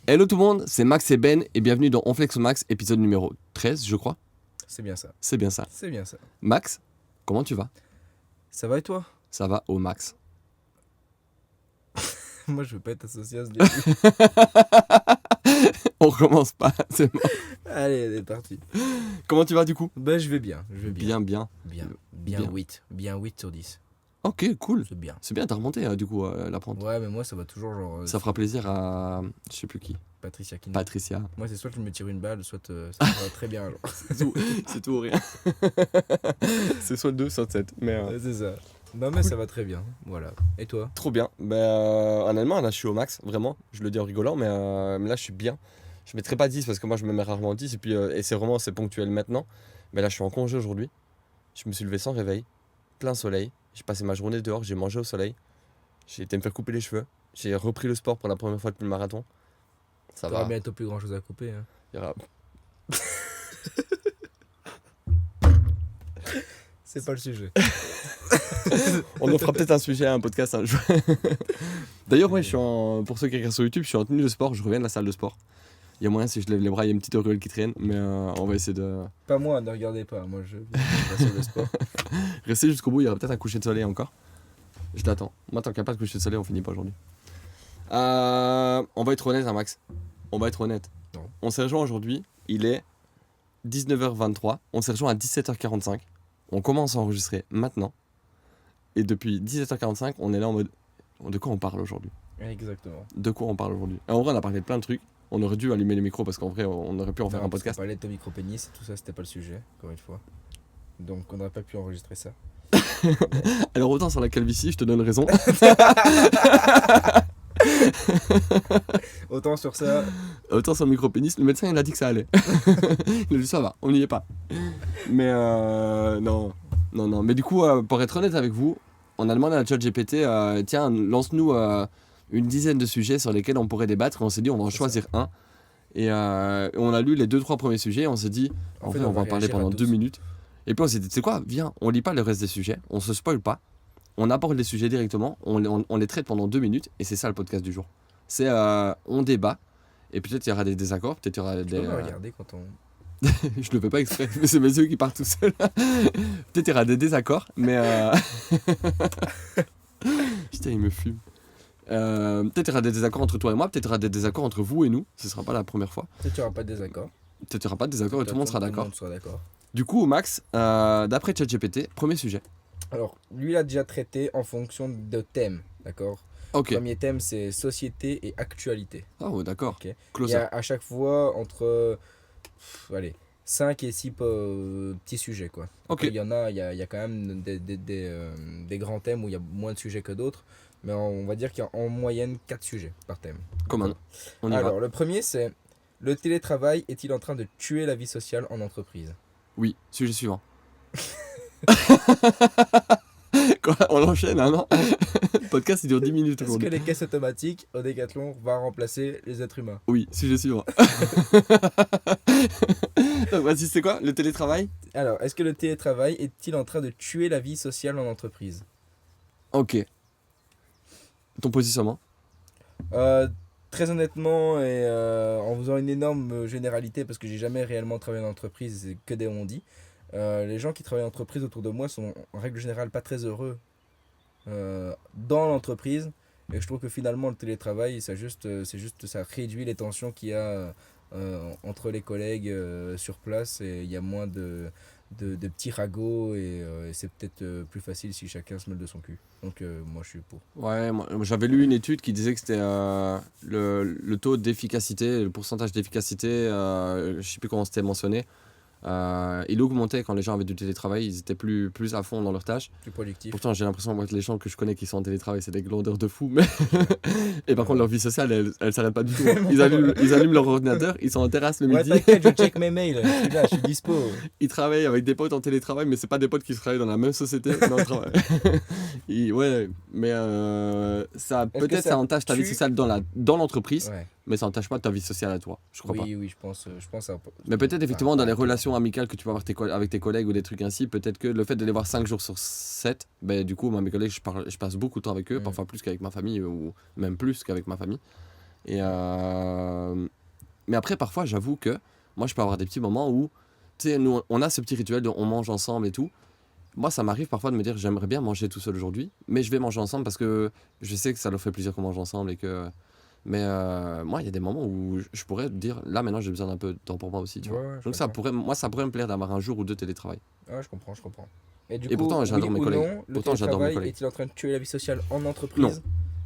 Hello tout le monde, c'est Max et Ben et bienvenue dans On Flex au Max, épisode numéro 13 je crois. C'est bien ça. C'est bien ça. C'est bien ça. Max, comment tu vas? Ça va et toi? Ça va au max. Moi, je veux pas être associé à ce début. On recommence pas, c'est bon. Allez, on est parti. Comment tu vas du coup? Ben, je vais bien. Je vais bien. Bien. Bien 8. Bien 8 sur 10. Ok, cool. C'est bien. C'est bien, t'as remonté du coup la pente. Ouais, mais moi, ça va toujours genre. Ça fera plaisir à je sais plus qui. Patricia Kina. Patricia. Moi, c'est soit je me tire une balle, soit ça va très bien. Genre. C'est tout ou rien. C'est soit 2, soit 7. Mais Ouais, c'est ça. Non, mais ça va très bien. Voilà. Et toi? trop bien. Honnêtement, là je suis au max, vraiment. Je le dis en rigolant, mais là je suis bien. Je mettrai pas 10 parce que moi je me mets rarement 10 et puis et c'est ponctuel maintenant. Mais là je suis en congé aujourd'hui. Je me suis levé sans réveil, plein soleil. J'ai passé ma journée dehors, j'ai mangé au soleil. J'ai été me faire couper les cheveux. J'ai repris le sport pour la première fois depuis le marathon. Ça T'auras va. bientôt plus grand chose à couper. Hein. Il y aura- C'est pas le sujet. On en fera peut-être un sujet à un podcast un jour. D'ailleurs, ouais, pour ceux qui regardent sur YouTube, je suis en tenue de sport. Je reviens de la salle de sport. Il y a moyen, si je lève les bras, il y a une petite auréole qui traîne. Mais on va essayer de Pas moi, ne regardez pas. Moi, je vais sur le sport. rester jusqu'au bout. Il y aura peut-être un coucher de soleil encore. Je l'attends. Moi, tant qu'il n'y a pas de coucher de soleil, on finit pas aujourd'hui. On va être honnête, hein, Max. On va être honnête. Non. On s'est rejoint aujourd'hui. Il est 19h23. On s'est rejoint à 17h45. On commence à enregistrer maintenant. Et depuis 17h45, on est là en mode. De quoi on parle aujourd'hui? Exactement. De quoi on parle aujourd'hui? En vrai, on a parlé de plein de trucs. On aurait dû allumer les micros parce qu'en vrai, on aurait pu en faire un podcast. On parlait de ton micro-pénis, tout ça, c'était pas le sujet, encore une fois. Donc, on n'aurait pas pu enregistrer ça. Alors, autant sur la calvitie, je te donne raison. Autant sur ça. Autant sur le micro-pénis, le médecin il a dit que ça allait. Il a dit ça va, on n'y est pas. Mais non. Mais du coup, pour être honnête avec vous, on a demandé à ChatGPT, tiens, lance-nous une dizaine de sujets sur lesquels on pourrait débattre. Et on s'est dit, on va en choisir un. Et on a lu les 2-3 premiers sujets. Et on s'est dit, en fait, on va en parler pendant 2 minutes. Et puis on s'est dit, tu sais quoi, viens, on lit pas le reste des sujets, on se spoil pas. On aborde les sujets directement, on les traite pendant 2 minutes. Et c'est ça le podcast du jour. C'est on débat. Et peut-être il y aura des désaccords, peut-être il y aura Tu des. peux me regarder quand on. Je le fais pas exprès, mais c'est mes yeux qui partent tout seuls. Peut-être il y aura des désaccords, mais. Putain, il me fume. Peut-être il y aura des désaccords entre toi et moi, peut-être il y aura des désaccords entre vous et nous. Ce sera pas la première fois. Peut-être qu'il n'y aura pas de désaccord. Peut-être il y aura pas de désaccords et tout le monde sera d'accord. D'accord. Du coup, Max, d'après ChatGPT, premier sujet. Alors, lui, il a déjà traité en fonction de thèmes, d'accord? Ok. Le premier thème, c'est société et actualité. Ah ouais, d'accord. Ok. Il y Closer. a à chaque fois entre. Allez. 5 et 6 petits sujets quoi. Ok. Il y a quand même des grands thèmes où il y a moins de sujets que d'autres, mais on va dire qu'il y a en moyenne 4 sujets par thème. Comment on y Alors va. le premier c'est: le télétravail est-il en train de tuer la vie sociale en entreprise? Oui, sujet suivant. Quoi? On enchaîne, hein, non? Le podcast il dure 10 minutes Est-ce aujourd'hui. que les caisses automatiques au Décathlon vont remplacer les êtres humains? Oui, sujet suivant. Donc, vas-y, c'est quoi? Le télétravail? Alors, est-ce que le télétravail est-il en train de tuer la vie sociale en entreprise? Ok. Ton positionnement? Très honnêtement, et en faisant une énorme généralité, parce que j'ai jamais réellement travaillé en entreprise, c'est que des on-dit, les gens qui travaillent en entreprise autour de moi sont en règle générale pas très heureux dans l'entreprise. Et je trouve que finalement le télétravail, c'est juste, ça réduit les tensions qu'il y a entre les collègues sur place, et il y a moins de petits ragots, et c'est peut-être plus facile si chacun se mêle de son cul. Donc moi je suis pour. Ouais, moi, j'avais lu une étude qui disait que c'était le taux d'efficacité, le pourcentage d'efficacité, je sais plus comment c'était mentionné. Il augmentait quand les gens avaient du télétravail, ils étaient plus à fond dans leurs tâches. Plus productif. Pourtant, j'ai l'impression que les gens que je connais qui sont en télétravail, c'est des glandeurs de fous. Mais et par contre, leur vie sociale, elle s'arrête pas du tout. Ils allument leur ordinateur, ils sont en terrasse le Ouais, midi. t'inquiète, je check mes mails. Je suis là, je suis dispo. Ils travaillent avec des potes en télétravail, mais c'est pas des potes qui travaillent dans la même société. Mais on travaille. Ouais, mais ça Est-ce que peut-être ça ça entache ta vie tue sociale dans l'entreprise, Ouais. mais ça entache pas ta vie sociale à toi. Je crois pas. Oui, je pense ça. Mais peut-être effectivement dans les relations amicales que tu peux avoir avec tes collègues ou des trucs ainsi, peut-être que le fait de les voir 5 jours sur 7, ben, du coup, moi, mes collègues, je passe beaucoup de temps avec eux, parfois plus qu'avec ma famille ou même plus qu'avec ma famille. Et Mais après, parfois, j'avoue que moi, je peux avoir des petits moments où, tu sais, nous, on a ce petit rituel de on mange ensemble et tout. Moi, ça m'arrive parfois de me dire, j'aimerais bien manger tout seul aujourd'hui, mais je vais manger ensemble parce que je sais que ça leur fait plaisir qu'on mange ensemble et que. Mais moi, il y a des moments où je pourrais dire, là maintenant, j'ai besoin d'un peu de temps pour moi aussi, tu vois. Ouais, je Donc ça comprends. pourrait, moi, ça pourrait me plaire d'avoir un jour ou deux télétravail. Ouais, je comprends, je comprends. Et du Et coup, pourtant, oui j'adore mes ou collègues. non, le Pourtant, j'adore mes télétravail collègues. est-il en train de tuer la vie sociale en Non, entreprise?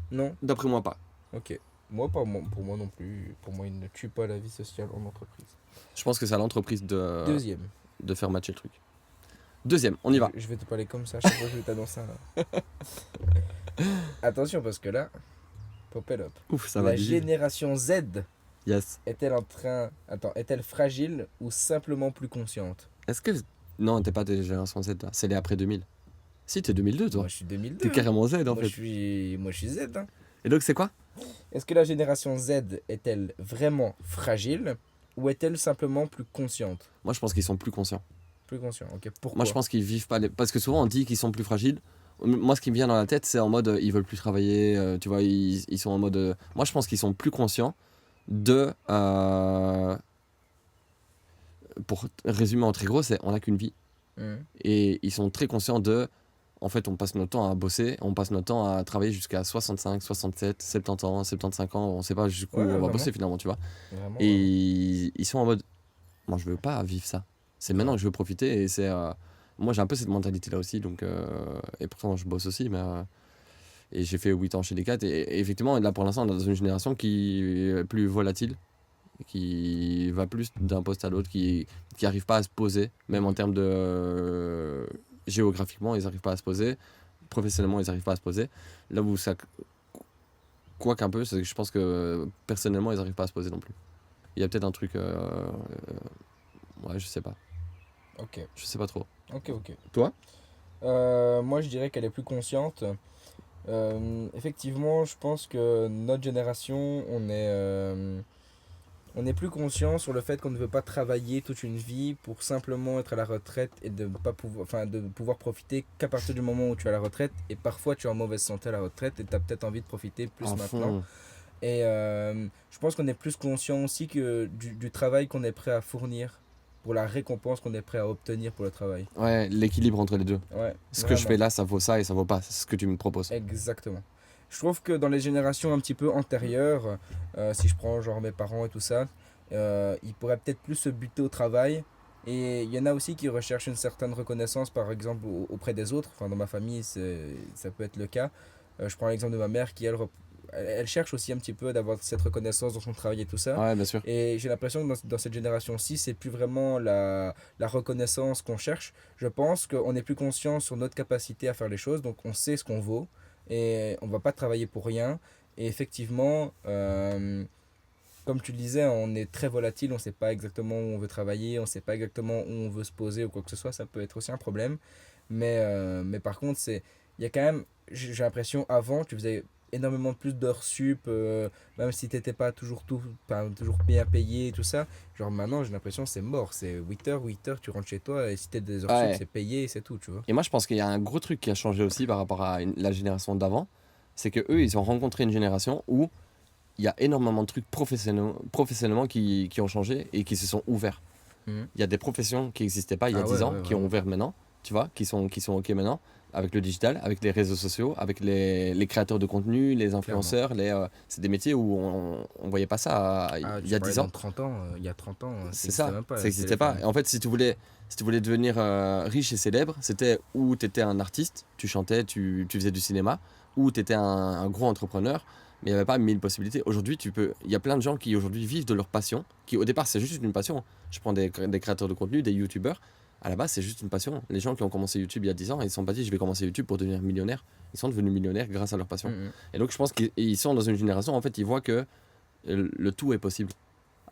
Non? d'après moi, pas. Ok. Moi, pas moi, pour moi non plus. Pour moi, il ne tue pas la vie sociale en entreprise. Je pense que c'est à l'entreprise Deuxième. de faire matcher le truc. Deuxième, on y va. Je vais te parler comme ça, à chaque fois que je vais t'annoncer un. Attention, parce que là, pop it up. Ouf, ça va La vite. génération Z Yes. est-elle en train. Attends, est-elle fragile ou simplement plus consciente? Est-ce que. Non, t'es pas des générations Z, toi. C'est les après 2000. Si, t'es 2002, toi. Moi, je suis 2002. T'es carrément Z, en Moi, fait. je suis Z. Hein. Et donc, c'est quoi? Est-ce que la génération Z est-elle vraiment fragile ou est-elle simplement plus consciente? Moi, je pense qu'ils sont plus conscients. Plus conscient, ok. Pourquoi? Moi, je pense qu'ils vivent pas. Parce que souvent, on dit qu'ils sont plus fragiles. Moi, ce qui me vient dans la tête, c'est en mode ils veulent plus travailler. Tu vois, ils sont en mode. Moi, je pense qu'ils sont plus conscients de. Pour résumer en très gros, c'est on n'a qu'une vie. Mhm. Et ils sont très conscients de. En fait, on passe notre temps à bosser, on passe notre temps à travailler jusqu'à 65, 67, 70 ans, 75 ans, on sait pas jusqu'où Ouais, on va vraiment. bosser finalement, tu vois. Vraiment, Et vraiment. ils sont en mode, moi je veux pas vivre ça. C'est maintenant que je veux profiter et c'est. Moi j'ai un peu cette mentalité là aussi, donc. Et pourtant je bosse aussi, mais. Et j'ai fait 8 ans chez Decat et effectivement, là pour l'instant, on est dans une génération qui est plus volatile, qui va plus d'un poste à l'autre, qui arrive pas à se poser, même en termes de. Géographiquement, ils n'arrivent pas à se poser. Professionnellement, ils n'arrivent pas à se poser. Là où ça. Quoi qu'un peu, c'est que je pense que personnellement, ils n'arrivent pas à se poser non plus. Il y a peut-être un truc. Ouais, je sais pas. Ok, Je sais pas trop. ok, ok. Toi? Moi, je dirais qu'elle est plus consciente. Effectivement, je pense que notre génération, on est plus conscient sur le fait qu'on ne veut pas travailler toute une vie pour simplement être à la retraite et de pas pouvoir, enfin, de pouvoir profiter qu'à partir du moment où tu es à la retraite. Et parfois, tu es en mauvaise santé à la retraite et tu as peut-être envie de profiter plus À maintenant. fond. Et je pense qu'on est plus conscient aussi que du travail qu'on est prêt à fournir pour la récompense qu'on est prêt à obtenir pour le travail. Ouais, l'équilibre entre les deux. Ouais, Ce que je vraiment. fais là, ça vaut ça et ça vaut pas. C'est ce que tu me proposes. Exactement. Je trouve que dans les générations un petit peu antérieures, si je prends genre mes parents et tout ça, ils pourraient peut-être plus se buter au travail. Et il y en a aussi qui recherchent une certaine reconnaissance, par exemple, auprès des autres. Enfin, dans ma famille, ça peut être le cas. Je prends l'exemple de ma mère qui, elle cherche aussi un petit peu d'avoir cette reconnaissance dans son travail et tout ça. Ouais, bien sûr. Et j'ai l'impression que dans cette génération-ci, c'est plus vraiment la reconnaissance qu'on cherche. Je pense qu'on est plus conscient sur notre capacité à faire les choses, donc on sait ce qu'on vaut et on va pas travailler pour rien. Et effectivement, comme tu le disais, on est très volatile, on ne sait pas exactement où on veut travailler, on ne sait pas exactement où on veut se poser ou quoi que ce soit, ça peut être aussi un problème. Mais par contre, il y a quand même, j'ai l'impression, avant, tu faisais énormément plus d'heures sup, même si tu n'étais pas toujours, pas toujours bien payé et tout ça. Genre maintenant, j'ai l'impression c'est mort, c'est 8 heures, tu rentres chez toi et si tu des heures sup, Ouais. c'est payé et c'est tout, tu vois. Et moi, je pense qu'il y a un gros truc qui a changé aussi par rapport à la génération d'avant. C'est que eux, ils ont rencontré une génération où il y a énormément de trucs professionnellement qui ont changé et qui se sont ouverts. Mhm. Il y a des professions qui n'existaient pas il y a Ah 10 ouais, ans, ouais, qui ont vraiment. ouvert maintenant, tu vois, qui sont OK maintenant, avec le digital, avec les réseaux sociaux, avec les créateurs de contenu, les influenceurs. C'est des métiers où on ne voyait pas ça Ah, il y tu a parlais 10 ans. dans 30 ans, il y a 30 ans, ça C'est n'existait ça, même pas, ça le n'existait pas. téléphone. Et en fait, si tu voulais devenir riche et célèbre, c'était où tu étais un artiste, tu chantais, tu faisais du cinéma, ou tu étais un gros entrepreneur, mais il n'y avait pas 1000 possibilités. Aujourd'hui, il y a plein de gens qui aujourd'hui vivent de leur passion, qui au départ c'est juste une passion. Je prends des créateurs de contenu, des youtubeurs, à la base c'est juste une passion. Les gens qui ont commencé YouTube il y a 10 ans, ils ne se sont pas dit je vais commencer YouTube pour devenir millionnaire. Ils sont devenus millionnaires grâce à leur passion. Mhm. Et donc je pense qu'ils sont dans une génération, en fait, ils voient que le tout est possible.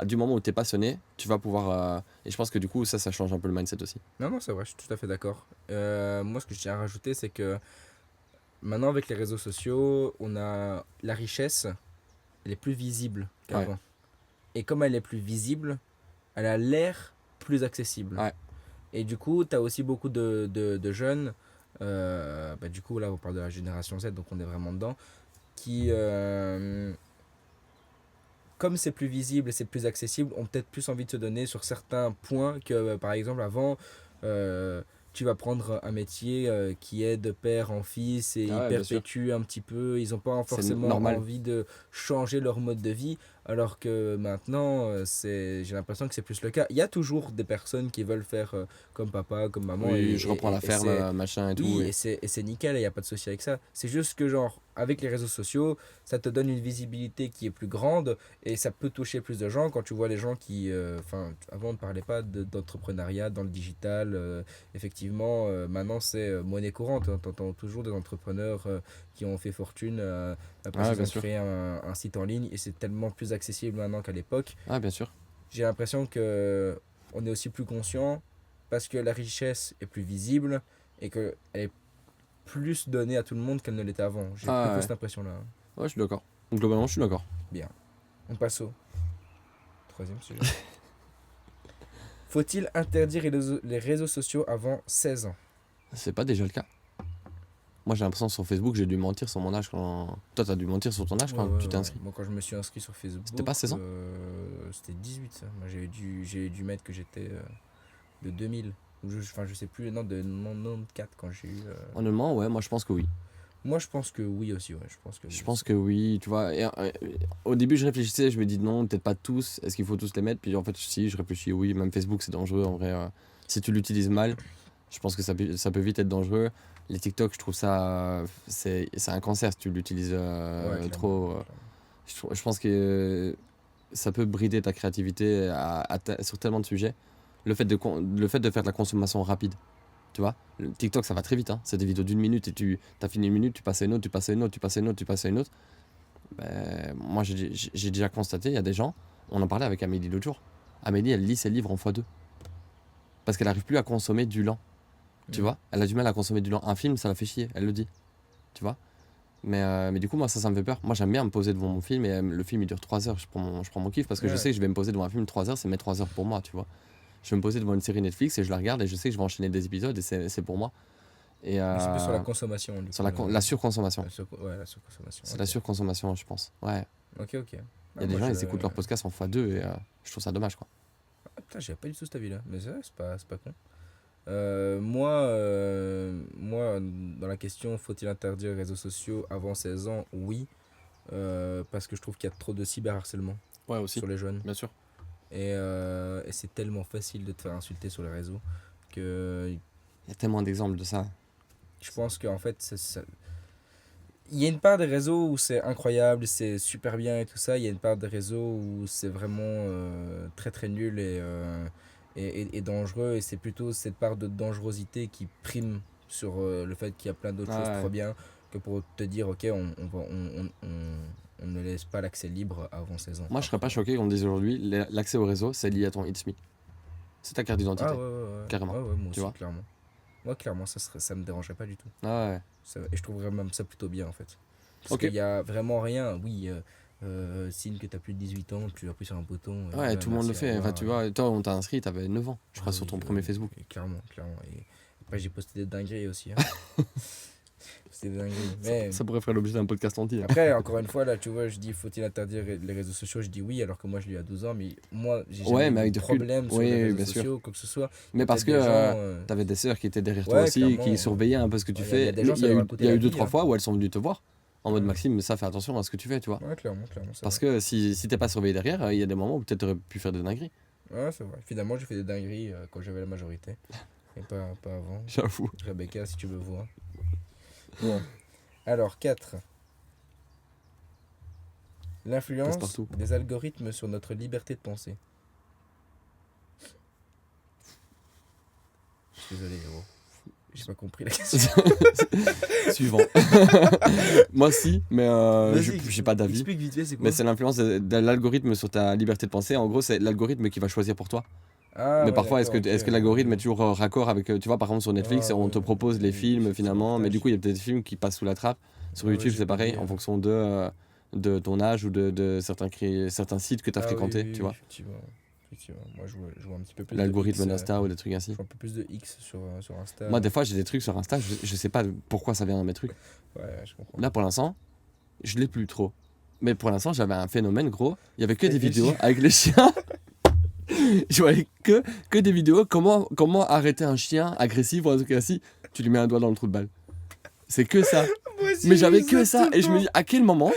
Du moment où tu es passionné, tu vas pouvoir. Et je pense que du coup, ça change un peu le mindset aussi. Non, non, c'est vrai, je suis tout à fait d'accord. Moi, ce que je tiens à rajouter, c'est que maintenant, avec les réseaux sociaux, on a la richesse, elle est plus visible Ouais, qu'avant. Et comme elle est plus visible, elle a l'air plus accessible. ouais, Et du coup, tu as aussi beaucoup de jeunes, bah, du coup, là, on parle de la génération Z, donc on est vraiment dedans, qui, comme c'est plus visible et c'est plus accessible, ont peut-être plus envie de se donner sur certains points que, par exemple, avant, euh, tu vas prendre un métier qui est de père en fils et Ah ils ouais, bien sûr. perpétuent un petit peu, ils n'ont pas C'est forcément normal. envie de changer leur mode de vie, alors que maintenant, j'ai l'impression que c'est plus le cas. Il y a toujours des personnes qui veulent faire comme papa, comme maman, Oui, je reprends la et ferme, c'est machin et tout. oui, Oui. et c'est nickel, il n'y a pas de souci avec ça. C'est juste que, genre, avec les réseaux sociaux, ça te donne une visibilité qui est plus grande et ça peut toucher plus de gens quand tu vois les gens qui. Enfin, avant, on ne parlait pas d'entrepreneuriat dans le digital. Effectivement, maintenant, c'est monnaie courante. Tu entends toujours des entrepreneurs qui ont fait fortune parce Ah, qu'ils bien ont sûr. créé un site en ligne et c'est tellement plus accessible maintenant qu'à l'époque. Ah, bien sûr. J'ai l'impression que on est aussi plus conscient parce que la richesse est plus visible et qu'elle est plus donnée à tout le monde qu'elle ne l'était avant. J'ai Ah, plutôt ouais. cette impression-là. Ouais, je suis d'accord. Globalement, je suis d'accord. Bien. On passe au troisième sujet. Faut-il interdire les réseaux sociaux avant 16 ans? C'est pas déjà le cas. Moi, j'ai l'impression sur Facebook, j'ai dû mentir sur mon âge quand. Toi, t'as dû mentir sur ton âge Ouais, quand ouais, tu t'es ouais. inscrit. Moi, quand je me suis inscrit sur Facebook, C'était pas 16 ans? c'était 18 ça. Moi, j'ai dû mettre que j'étais de 2000. Enfin, je sais plus, non, de 94 quand j'ai eu. Honnêtement, ouais, moi, je pense que oui. Moi, je pense que oui aussi, ouais. Je pense que oui Je pense aussi. que oui, tu vois. Au début, je réfléchissais, je me dis non, peut-être pas tous. Est-ce qu'il faut tous les mettre? Puis en fait, si, je réfléchis, oui, même Facebook, c'est dangereux en vrai. Si tu l'utilises mal, je pense que ça peut vite être dangereux. Les TikTok, je trouve ça. C'est un cancer si tu l'utilises Ouais, clairement. trop. Clairement. Je pense que ça peut brider ta créativité sur tellement de sujets. Le fait de faire de la consommation rapide, tu vois. Le TikTok, ça va très vite, hein. C'est des vidéos d'une minute et tu as fini une minute, tu passes à une autre, tu passes à une autre, tu passes à une autre, tu passes à une autre. Ben, moi, j'ai déjà constaté, il y a des gens, on en parlait avec Amélie l'autre jour. Amélie, elle lit ses livres en x2 parce qu'elle n'arrive plus à consommer du lent, tu vois. Elle a du mal à consommer du lent. Un film, ça la fait chier, elle le dit, tu vois. Mais du coup, moi, ça me fait peur. Moi, j'aime bien me poser devant mon film et le film, il dure 3 heures. Je prends mon kiff parce que je Ouais. sais que je vais me poser devant un film 3 heures, c'est mes 3 heures pour moi, tu vois. Je vais me poser devant une série Netflix et je la regarde et je sais que je vais enchaîner des épisodes et c'est pour moi. Et Mais c'est plus sur la consommation, du sur coup. la surconsommation. Ouais, la surconsommation. C'est Ok, la surconsommation, je pense. Ouais. ok. Ok. Il y Ah, a des moi, gens, ils écoutent leur podcast en x2 et je trouve ça dommage, quoi. Ah, putain, j'avais pas du tout cet avis-là. Mais c'est pas con. Moi, dans la question, faut-il interdire les réseaux sociaux avant 16 ans? Oui. Parce que je trouve qu'il y a trop de cyberharcèlement Ouais, aussi, sur les jeunes. bien sûr. Et c'est tellement facile de te faire insulter sur les réseaux que Il y a tellement d'exemples de ça. je pense qu'en fait, il y a une part des réseaux où c'est incroyable, c'est super bien et tout ça. Il y a une part des réseaux où c'est vraiment très très nul et dangereux. Et c'est plutôt cette part de dangerosité qui prime sur le fait qu'il y a plein d'autres choses Ouais. trop bien que pour te dire, ok, on ne laisse pas l'accès libre avant 16 ans. Moi, je serais pas Après, choqué qu'on me dise aujourd'hui, l'accès au réseau, c'est lié à ton It's Me. C'est ta carte d'identité, ah ouais, ouais, ouais. carrément. Ouais, ouais, moi Tu aussi, vois. clairement. Moi, clairement, ça me dérangerait pas du tout. Ah ouais. Et je trouverais même ça plutôt bien, en fait. Parce Ok. qu'il y a vraiment rien. Oui, signe que tu as plus de 18 ans, tu appuies sur un bouton. Ouais, voilà, tout le monde le merci, au fait. Enfin, revoir. tu vois, toi, on t'a inscrit, t'avais 9 ans, je crois, Ah sur oui, ton premier oui, Facebook. oui, clairement, clairement. Et après, j'ai posté des dingueries aussi. Hein. C'était des dingueries. Mais Ça pourrait faire l'objet d'un podcast entier. après, encore une fois, là, tu vois, je dis faut-il interdire les réseaux sociaux? Je dis oui, alors que moi, je l'ai eu à 12 ans. Mais moi, j'ai Ouais, jamais mais eu avec de du recul. problème sur Oui, les oui, réseaux bien sûr. sociaux, quoi que ce soit. Mais parce que Peut-être des gens, t'avais des sœurs qui étaient derrière toi ouais, aussi, clairement. qui surveillaient un peu ce que tu Ouais, il y a fais. des gens, ça leur a coûté Il y a la eu deux, vie, trois hein. fois où elles sont venues te voir en mode Ouais. Maxime, ça fais attention à ce que tu fais, tu vois. Ouais, clairement, clairement. C'est Parce vrai. que si t'es pas surveillé derrière, il y a des moments où peut-être t'aurais pu faire des dingueries. Ouais, c'est vrai. Finalement, j'ai fait des dingueries quand j'avais la majorité. Et pas avant. J'avoue. Rebecca, si tu me vois. Bon. Alors, 4. L'influence Passe-partout. des algorithmes sur notre liberté de penser. Je suis désolé, héros. J'ai pas compris la question. Suivant. Moi si, mais Vas-y, j'ai pas d'avis. Explique vite fait, c'est quoi? Mais c'est l'influence de l'algorithme sur ta liberté de penser. En gros, c'est l'algorithme qui va choisir pour toi. Ah, Mais ouais, parfois, d'accord, ok. est-ce que l'algorithme est toujours raccord avec, tu vois, par exemple sur Netflix, Ah, on te ouais, propose les oui, films effectivement, finalement, mais putain, du coup, il y a peut-être des films qui passent sous la trappe. Sur Ah ouais, YouTube, j'ai c'est pareil, oublié. en fonction de ton âge ou de certains sites que tu as Ah oui, fréquentés, oui, tu oui, vois. effectivement. Effectivement. Moi, je vois un petit peu plus de L'algorithme X. d'Insta ou des trucs Je ainsi. vois un peu plus de X sur Insta. Moi, des fois, j'ai des trucs sur Insta, je sais pas pourquoi ça vient dans mes trucs. Ouais, je comprends. Là, pour l'instant, je l'ai plus trop. Mais pour l'instant, j'avais un phénomène gros. Il y avait que Avec des les vidéos chiens. avec les chiens. Je voyais que des vidéos. Comment arrêter un chien agressif ou un truc ainsi. Tu lui mets un doigt dans le trou de balle. C'est que ça. Moi aussi, Mais j'ai j'avais vu que ça. tout le Et je me temps. dis, à quel moment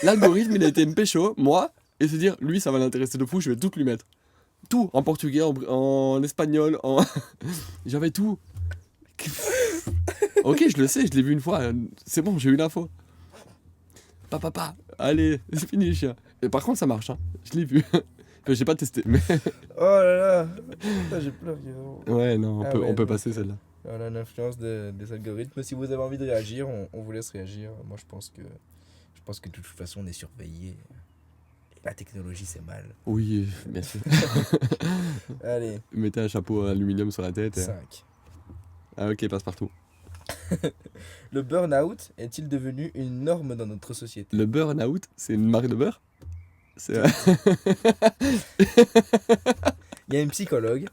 l'algorithme, il a été me pécho, moi, et se dire, lui, ça va l'intéresser de fou, je vais tout lui mettre. Tout. En portugais, en espagnol, en. J'avais tout. Ok, je le sais, je l'ai vu une fois. C'est bon, j'ai eu l'info. Papa, allez, c'est fini les chiens. Et par contre, ça marche, hein. Je l'ai vu. Enfin, j'ai pas testé, mais. Oh là là. Putain, j'ai pleuré. Ouais, non, Ah ouais, on peut non. passer celle-là. Voilà l'influence des algorithmes. Si vous avez envie de réagir, on vous laisse réagir. Moi, je pense que de toute façon, on est surveillé. La technologie, c'est mal. Oui, bien sûr. Allez, Mettez un chapeau aluminium sur la tête. 5. Ah, ok, passe partout. Le burn-out est-il devenu une norme dans notre société? Le burn-out, c'est une marque de beurre. C'est. Il y a une psychologue.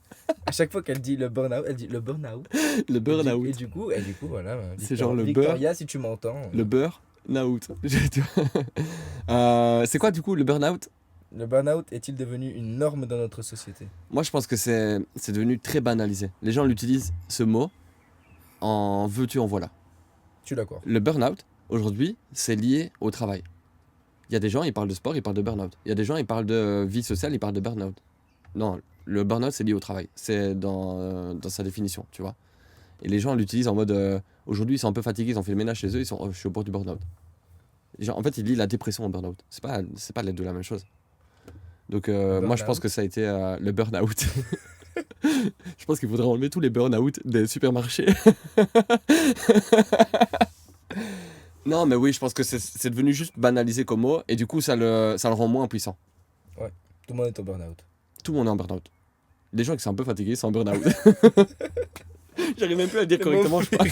À chaque fois qu'elle dit le burn-out, elle dit le burn-out. Le Et burn-out. du coup, voilà. C'est genre le Victoria, si tu m'entends. Le burn-out. C'est quoi du coup le burn-out? Le burn-out est-il devenu une norme dans notre société? Moi, je pense que c'est devenu très banalisé. Les gens l'utilisent, ce mot, en veux-tu, en voilà. Je suis d'accord. Le burn-out, aujourd'hui, c'est lié au travail. Il y a des gens, ils parlent de sport, ils parlent de burn-out. Il y a des gens, ils parlent de vie sociale, ils parlent de burn-out. Non, le burn-out, c'est lié au travail. C'est dans sa définition, tu vois. Et les gens l'utilisent en mode, aujourd'hui, ils sont un peu fatigués, ils ont fait le ménage chez eux, ils sont, oh, je suis au bord du burn-out. Genre, en fait, ils lient la dépression au burn-out. C'est pas les deux la même chose. Donc, moi, je pense que ça a été le burn-out. Je pense qu'il faudrait enlever tous les burn-out des supermarchés. Non, mais oui, je pense que c'est devenu juste banalisé comme mot, et du coup, ça le rend moins puissant. Tout le monde est au burn-out. Tout le monde est en burn-out. Les gens qui sont un peu fatigués sont en burn-out. J'arrive même plus à le dire correctement, je crois.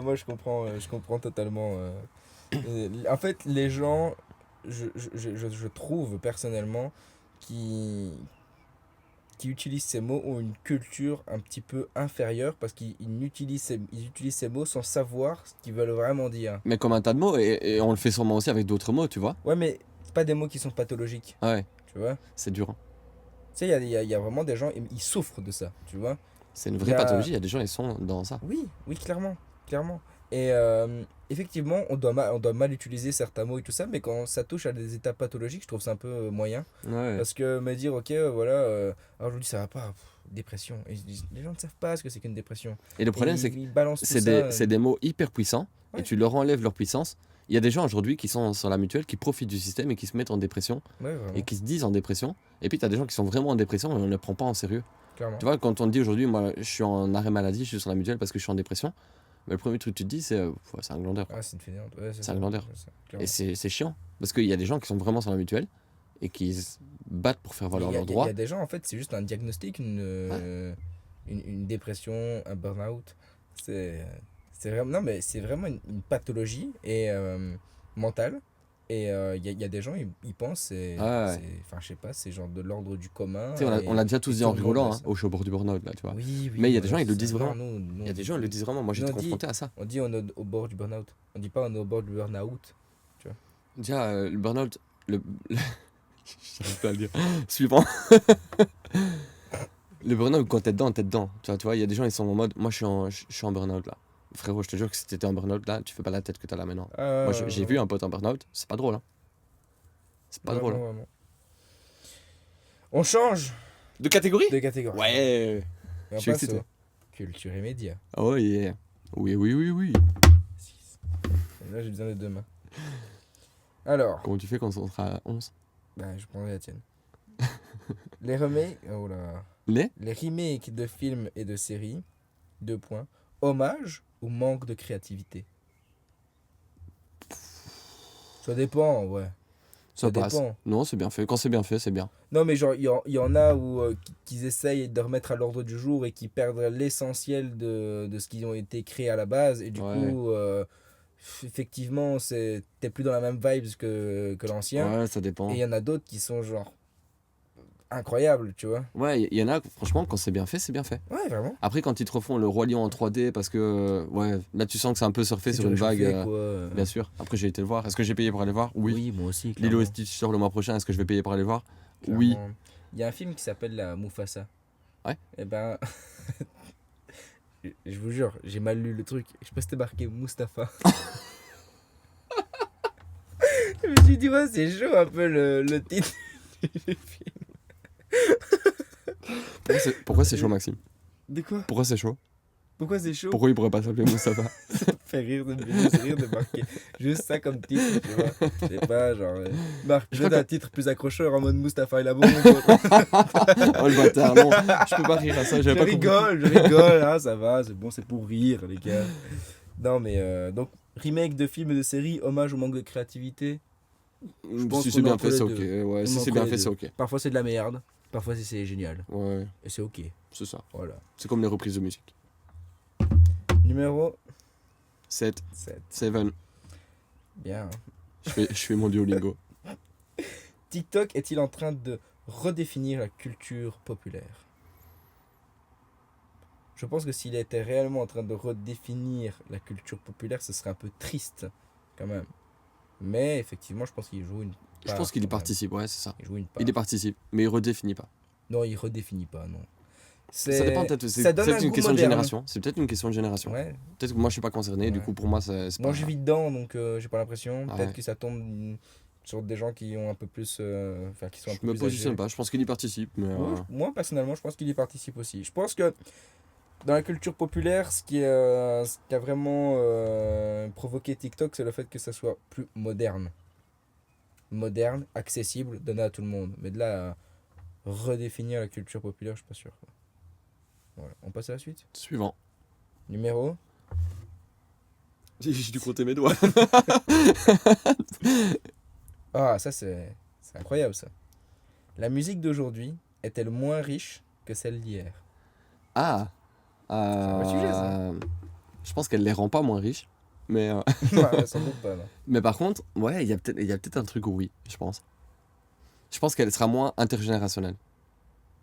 Moi, je comprends totalement. En fait, les gens, je trouve personnellement, qui utilisent ces mots ont une culture un petit peu inférieure parce qu'ils utilisent ces mots sans savoir ce qu'ils veulent vraiment dire. Mais comme un tas de mots, et on le fait sûrement aussi avec d'autres mots, tu vois. Ouais, mais c'est pas des mots qui sont pathologiques, Ouais, tu vois. c'est dur. Hein. Tu sais, il y a vraiment des gens, ils souffrent de ça, tu vois. C'est une Il y vraie a- pathologie, il y a des gens, ils sont dans ça. Oui, oui, clairement, clairement. Et effectivement, on doit mal utiliser certains mots et tout ça, mais quand ça touche à des états pathologiques, je trouve ça un peu moyen. Ouais. Parce que me dire, ok, voilà, alors aujourd'hui ça va pas, dépression. Et les gens ne savent pas ce que c'est qu'une dépression. Et le problème, Et c'est que ils balancent tout c'est ça. c'est des mots hyper puissants, Ouais. et tu leur enlèves leur puissance. Il y a des gens aujourd'hui qui sont sur la mutuelle, qui profitent du système et qui se mettent en dépression, Ouais, vraiment, et qui se disent en dépression. Et puis, tu as des gens qui sont vraiment en dépression et on ne les prend pas en sérieux. clairement. Tu vois, quand on te dit aujourd'hui, moi, je suis en arrêt maladie, je suis sur la mutuelle parce que je suis en dépression, mais le premier truc que tu te dis, c'est ouais, c'est un glandeur. Ah, c'est une fainéante. Ouais, C'est ça, un glandeur. c'est ça, Et clairement. c'est chiant. Parce qu'il y a des gens qui sont vraiment sur la mutuelle et qui se battent pour faire valoir Il y a- leurs il y droits. a des gens, en fait, c'est juste un diagnostic, une dépression, un burn-out. C'est vraiment, non, mais c'est vraiment une pathologie et, mentale. Et il y a des gens, ils pensent, enfin, je sais pas, c'est genre de l'ordre du commun. Tu sais, on l'a déjà tous et dit tout en le monde rigolant, a hein, ça. au show au bord du burn-out, là, tu vois. Oui, oui. Mais il y a des voilà, gens, ils le c'est disent ça. vraiment. Non, nous, Il y a des gens, ils le disent vraiment. Moi, j'ai nous, été on dit- confronté à ça. On dit on est au bord du burn-out. On dit pas on est au bord du burn-out. Déjà, le burn-out, j'arrive pas à le dire. Suivant. Le burn-out, quand t'es dedans, t'es dedans. Tu vois, il y a des gens, ils sont en mode, moi, je suis en burn-out, là. Frérot, je te jure que si t'étais en burn-out, là, tu fais pas la tête que t'as là maintenant. Moi, j'ai vu un pote en burn-out, c'est pas drôle, hein. C'est pas drôle. Hein. Vraiment. On change De catégorie de catégorie. Ouais. Et on Je suis passe excité. au culture et médias. Oh yeah. Oui. 6. Là, j'ai besoin de 2 mains. Alors, Comment tu fais quand on sera à 11? je prendrai la tienne. Les remakes, oh là, Les les remakes de films et de séries, 2 points. Hommage ou manque de créativité? Ça dépend, ouais. Ça Ça passe. dépend. Non, c'est bien fait. Quand c'est bien fait, c'est bien. Non, mais genre, il y en a où qu'ils essayent de remettre à l'ordre du jour et qui perdent l'essentiel de ce qu'ils ont été créés à la base. Et du Ouais. coup, effectivement, t'es plus dans la même vibe que l'ancien. Ouais, ça dépend. Et il y en a d'autres qui sont genre incroyable, tu vois. Ouais, il y en a, franchement, quand c'est bien fait, c'est bien fait. Ouais, vraiment. Après, quand ils te refont le Roi Lion en 3D, parce que, ouais, là, tu sens que c'est un peu surfé C'est sur une du vague. réchauffé, quoi. Bien sûr. Après, j'ai été le voir. Est-ce que j'ai payé pour aller voir? Oui. Moi aussi, Lilo et clairement. Stitch sort le mois prochain. Est-ce que je vais payer pour aller voir? Oui. Clairement. Il y a un film qui s'appelle la Mufasa. Ouais. Et ben, je vous jure, j'ai mal lu le truc. Je sais pas si c'était marqué Mustapha. Je me suis dit, ouais, c'est chaud un peu le titre du film. Pourquoi c'est chaud, Maxime? De quoi? Pourquoi c'est chaud? Pourquoi c'est chaud? Pourquoi il pourrait pas s'appeler Moustapha? Ça me fait rire de marquer juste ça comme titre, tu vois. C'est pas genre. Marc, Je je crois un titre plus accrocheur en mode Mustapha et la bombe. Quoi. Oh le bâtard, non, je peux pas rire à ça, Je j'avais pas compris. rigole, hein, ça va, c'est bon, c'est pour rire, les gars. Non, mais donc, remake de films et de séries, hommage au manque de créativité. Je pense Si qu'on c'est est bien entre fait, les c'est deux. ok. Ouais, On si est c'est entre bien les fait, deux. c'est ok. Parfois c'est de la merde, parfois c'est génial. Ouais, Et c'est ok. c'est ça. Voilà. C'est comme les reprises de musique. Numéro 7, 7. 7. Bien. Je fais mon Duolingo. TikTok est-il en train de redéfinir la culture populaire? Je pense que s'il était réellement en train de redéfinir la culture populaire, ce serait un peu triste, quand même. Mais effectivement, je pense qu'il joue une Je part, pense qu'il y quand même. participe, ouais, c'est ça. Il joue une part. Il y participe, mais il redéfinit pas. Non, il redéfinit pas, non. Ça dépend peut-être, c'est Ça donne peut-être un une goût question de moderne. génération. C'est peut-être une question de génération. Ouais. Peut-être que moi je suis pas concerné, du Ouais. coup pour moi c'est Moi, pas. je vis dedans, donc j'ai pas l'impression. Ah Peut-être ouais. que ça tombe sur des gens qui ont un peu plus. Enfin, qui sont un Je peu me plus positionne âgés. pas, je pense qu'il y participe, mais. Ouais, moi, personnellement, je pense qu'il y participe aussi. Je pense que dans la culture populaire, ce qui a vraiment provoqué TikTok, c'est le fait que ça soit plus moderne. Moderne, accessible, donné à tout le monde. Mais de là à redéfinir la culture populaire, je suis pas sûr. Quoi. Voilà. On passe à la suite. Suivant. Numéro. J'ai dû compter mes doigts. Ah, ça c'est incroyable ça. La musique d'aujourd'hui est-elle moins riche que celle d'hier? Ah. un vrai sujet, ça. Je pense qu'elle les rend pas moins riches, mais. Ouais, sans doute pas, non. Mais par contre, ouais, il y a peut-être un truc où oui, je pense. Je pense qu'elle sera moins intergénérationnelle.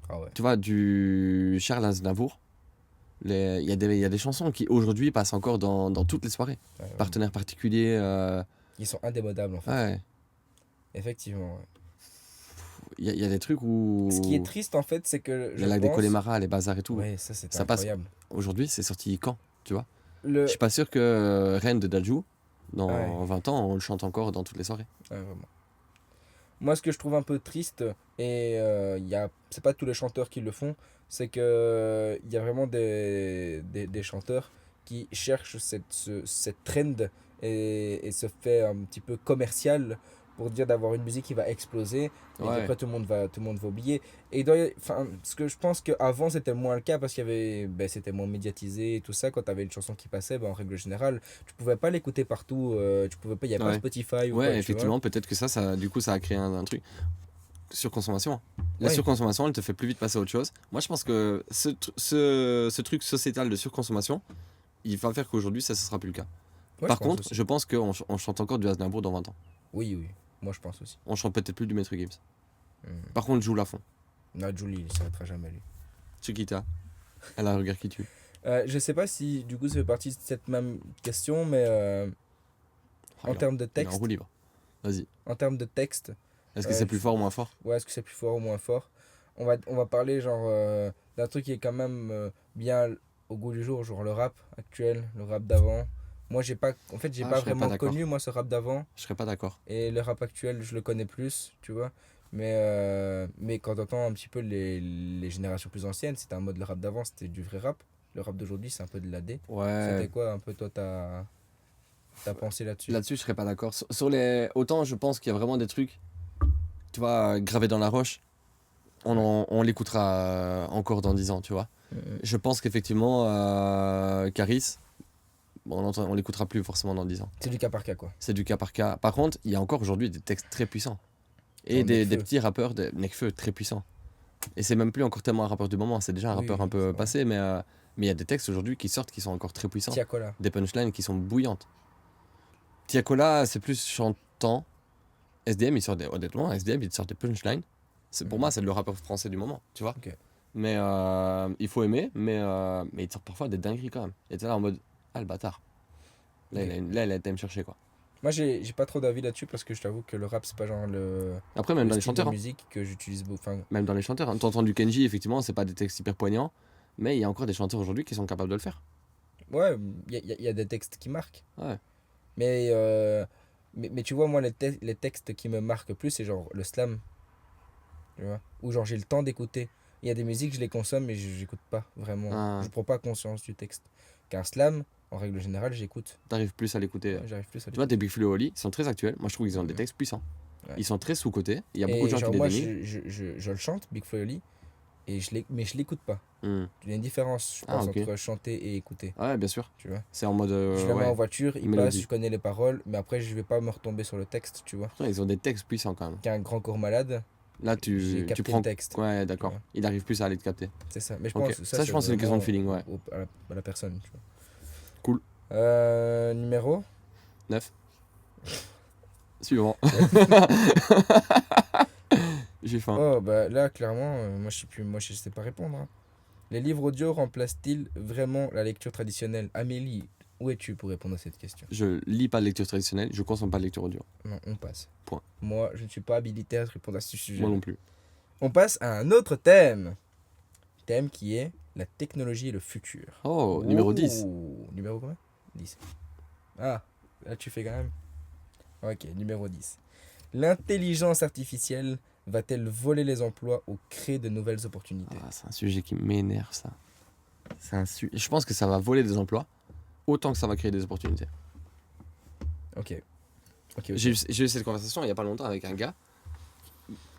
Ah ouais. Tu vois, du Charles Aznavour, il y a des chansons qui aujourd'hui passent encore dans toutes les soirées. Ouais, ouais. Partenaires particuliers. Ils sont indémodables en fait. Ouais. Effectivement. Ouais. Il y a des trucs où. Ce qui est triste en fait, c'est que Il y a la pense... Connemara, les bazars et tout. Ouais, ça c'était Ça passe. incroyable. Aujourd'hui, c'est sorti quand, tu vois? Le... Je suis pas sûr que Reine de Dajou, dans Ouais. 20 ans, on le chante encore dans toutes les soirées. Ouais, vraiment. Moi, ce que je trouve un peu triste, et c'est pas tous les chanteurs qui le font, c'est que il y a vraiment des chanteurs qui cherchent cette trend et se fait un petit peu commercial pour dire d'avoir une musique qui va exploser et Ouais. qu'après tout le monde va oublier. Et enfin, ce que je pense qu'avant c'était moins le cas parce qu'il y avait, c'était moins médiatisé et tout ça. Quand tu avais une chanson qui passait, en règle générale, tu pouvais pas l'écouter partout, tu pouvais pas, il n'y avait pas Ouais. Spotify ou Ouais, quoi, tu effectivement, peut-être que du coup, ça a créé un truc. Surconsommation. La Ouais. surconsommation, elle te fait plus vite passer à autre chose. Moi, je pense que ce truc sociétal de surconsommation, il va faire qu'aujourd'hui, ça ne sera plus le cas. Ouais, Par je pense contre, aussi. je pense qu'on chante encore du Aznavour dans 20 ans. Oui, oui, moi je pense aussi. On chante peut-être plus du Maître Gims. Hmm. Par contre, joue la fond. Non, Julie, il s'arrêtera jamais lui. Chiquita, elle a un regard qui tue. Je sais pas si du coup ça fait partie de cette même question, mais Oh, en termes de il est en texte, roue libre. Vas-y. en termes de texte, Est-ce que c'est plus fort ou moins fort? ouais, est-ce que c'est plus fort ou moins fort? On va parler genre d'un truc qui est quand même bien au goût du jour, genre le rap actuel, le rap d'avant. Moi j'ai pas, en fait j'ai Ah, pas je serais pas vraiment d'accord. connu moi ce rap d'avant Je serais pas d'accord. et le rap actuel je le connais plus, tu vois. Mais quand t'entends un petit peu les générations plus anciennes, c'était un mode le rap d'avant, c'était du vrai rap. Le rap d'aujourd'hui c'est un peu de la D. C'était Ouais. quoi un peu toi ta pensée là-dessus? Là-dessus, je serais pas d'accord. Sur les. Autant, je pense qu'il y a vraiment des trucs, tu vois, gravés dans la roche. On l'écoutera encore dans 10 ans, tu vois. Je pense qu'effectivement, Caris, on l'écoutera plus forcément dans 10 ans. C'est du cas par cas quoi. C'est du cas par cas. Par contre, il y a encore aujourd'hui des textes très puissants. Et Genre des Nekfeu. petits rappeurs, des Nekfeu très puissants. Et c'est même plus encore tellement un rappeur du moment, c'est déjà un Oui, rappeur oui, un peu c'est vrai. passé, mais il y a des textes aujourd'hui qui sortent qui sont encore très puissants. Tiakola. Des punchlines qui sont bouillantes. Tiakola, c'est plus chantant. SDM, honnêtement, SDM, il sort des punchlines. Pour moi, c'est le rappeur français du moment, tu vois. Ok. Mais il faut aimer, mais il sort parfois des dingueries quand même. Et t'es là en mode, ah le bâtard. Là, Ok. il a été me chercher quoi. Moi, j'ai pas trop d'avis là-dessus parce que je t'avoue que le rap, c'est pas genre Après, même le dans les style de chanteurs, hein. musique que j'utilise beaucoup. Enfin, Même dans les chanteurs, hein. T'entends du Kenji, effectivement, c'est pas des textes hyper poignants, mais il y a encore des chanteurs aujourd'hui qui sont capables de le faire. ouais, il y a des textes qui marquent. Ouais. Mais, mais tu vois, moi, les textes qui me marquent plus, c'est genre le slam. Tu vois? Ou genre, j'ai le temps d'écouter. Il y a des musiques, je les consomme, mais j'écoute pas vraiment. Ah, Je prends pas conscience du texte. Qu'un slam, en règle générale, j'écoute. t'arrives plus à l'écouter. Ouais, j'arrive plus à Tu vois, tes l'écouter. Big Flo et Oli, ils sont très actuels. Moi, je trouve qu'ils ont des Mhm. textes puissants. Ouais. Ils sont très sous-cotés. Il y a beaucoup de Et gens qui genre, les moi, dénigrent. je le chante, Big Flo et Oli, et mais je l'écoute pas. Hmm. Il y a une différence, je Ah, pense, ok. entre chanter et écouter. Ouais, bien sûr. Tu vois? C'est en mode. Je le mets en Ouais, voiture, il passe, mélodie. je connais les paroles, mais après, je vais pas me retomber sur le texte, tu vois? Pourtant, ils ont des textes puissants quand même. Qu'un grand corps malade, Là, j'ai tu capté prends. le texte. Ouais, Tu d'accord. vois? Il arrive plus à aller te capter. C'est ça. Mais je Ok. pense que Ça, je pense que c'est une question de feeling, ouais. à la personne, tu vois. Cool. Numéro 9. Suivant. J'ai faim. Oh, bah là, clairement, moi, je sais pas répondre, hein. Les livres audio remplacent-ils vraiment la lecture traditionnelle? Amélie, où es-tu pour répondre à cette question? Je lis pas de lecture traditionnelle, je consomme pas de lecture audio. Non, on passe. Point. Moi, je ne suis pas habilité à répondre à ce sujet. Moi non plus. On passe à un autre thème. Thème qui est la technologie et le futur. Oh, numéro 10. Numéro combien 10. Ah, là tu fais quand même. Ok, numéro 10. L'intelligence artificielle va-t-elle voler les emplois ou créer de nouvelles opportunités? Ah, c'est un sujet qui m'énerve ça. Je pense que ça va voler des emplois autant que ça va créer des opportunités. Ok. Ok. J'ai eu cette conversation il y a pas longtemps avec un gars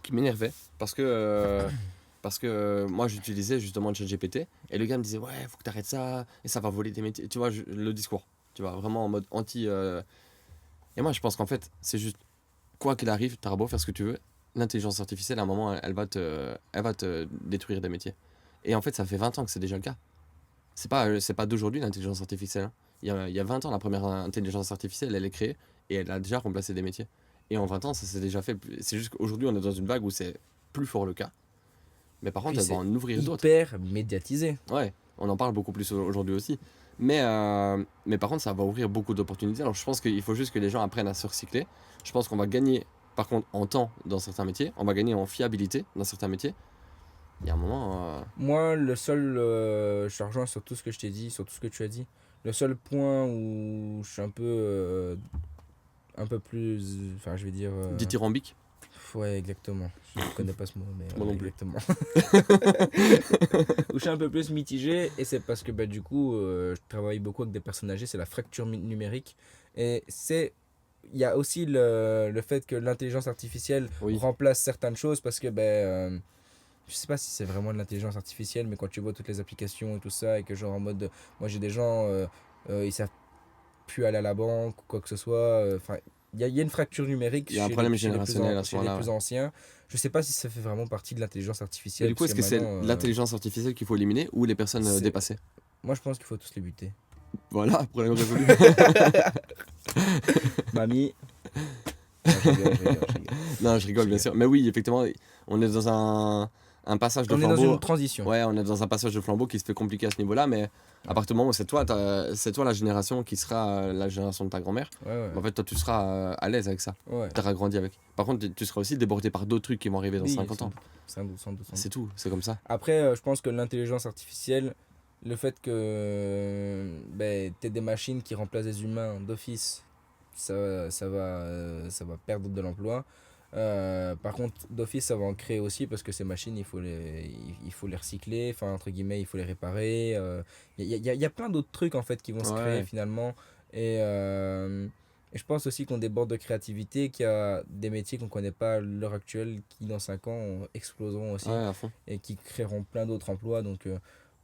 qui m'énervait parce que moi j'utilisais justement le ChatGPT et le gars me disait ouais faut que t'arrêtes ça et ça va voler des métiers. Tu vois le discours. Tu vois vraiment en mode anti. Et moi je pense qu'en fait c'est juste quoi qu'il arrive t'auras beau faire ce que tu veux, l'intelligence artificielle à un moment elle va te détruire des métiers. Et en fait ça fait 20 ans que c'est déjà le cas. C'est pas d'aujourd'hui l'intelligence artificielle, hein. Il y a 20 ans, la première intelligence artificielle, elle est créée et elle a déjà remplacé des métiers. Et en 20 ans, ça s'est déjà fait. C'est juste qu'aujourd'hui, on est dans une vague où c'est plus fort le cas. Mais par contre, Puis elle va c'est en ouvrir d'autres. hyper médiatisé. Ouais, on en parle beaucoup plus aujourd'hui aussi. Mais par contre, ça va ouvrir beaucoup d'opportunités. Alors je pense qu'il faut juste que les gens apprennent à se recycler. Je pense qu'on va gagner, par contre, en temps dans certains métiers. On va gagner en fiabilité dans certains métiers. Il y a un moment. Moi, le seul. Je te rejoins sur tout ce que je t'ai dit, sur tout ce que tu as dit. Le seul point où je suis un peu plus. Enfin, je vais dire. Dithyrambique. Ouais, exactement. Je ne connais pas ce mot, mais Moi ouais, non plus. exactement. Où je suis un peu plus mitigé, et c'est parce que bah, du coup, je travaille beaucoup avec des personnes âgées, c'est la fracture numérique. Et il y a aussi le fait que l'intelligence artificielle Oui. remplace certaines choses, parce que je sais pas si c'est vraiment de l'intelligence artificielle, mais quand tu vois toutes les applications et tout ça, et que genre en mode, moi j'ai des gens, ils savent plus aller à la banque ou quoi que ce soit. Enfin, il y a une fracture numérique Il y a un chez problème chez générationnel à ce chez les moment-là. plus Ouais. anciens. Je sais pas si ça fait vraiment partie de l'intelligence Mais artificielle. du coup, parce est-ce que c'est maintenant, l'intelligence artificielle qu'il faut éliminer ou les personnes c'est- dépassées? moi je pense qu'il faut tous les buter. Voilà, problème résolu. Mamie. Non, je rigole, je rigole, je rigole. Non, je rigole, bien sûr. Mais oui, effectivement, on est dans un passage de On est dans flambeau. une transition. Ouais, on est dans un passage de flambeau qui se fait compliqué à ce niveau-là, mais à partir du moment où c'est toi la génération qui sera la génération de ta grand-mère, Ouais, en fait, toi, tu seras à l'aise avec ça. ouais. Tu auras grandi avec. Par contre, tu seras aussi débordé par d'autres trucs qui vont arriver dans Oui, 50 ans. sans doute, sans doute, sans doute. C'est tout, c'est comme ça. Après, je pense que l'intelligence artificielle, le fait que t'aies des machines qui remplacent des humains d'office, ça va perdre de l'emploi. Par contre, d'office, ça va en créer aussi parce que ces machines, il faut les recycler, enfin, entre guillemets, il faut les réparer. Il y a plein d'autres trucs en fait qui vont se créer Ouais. finalement. Et je pense aussi qu'on déborde de créativité, qu'il y a des métiers qu'on ne connaît pas à l'heure actuelle qui, dans 5 ans, exploseront aussi Ouais, à fond. et qui créeront plein d'autres emplois. Donc,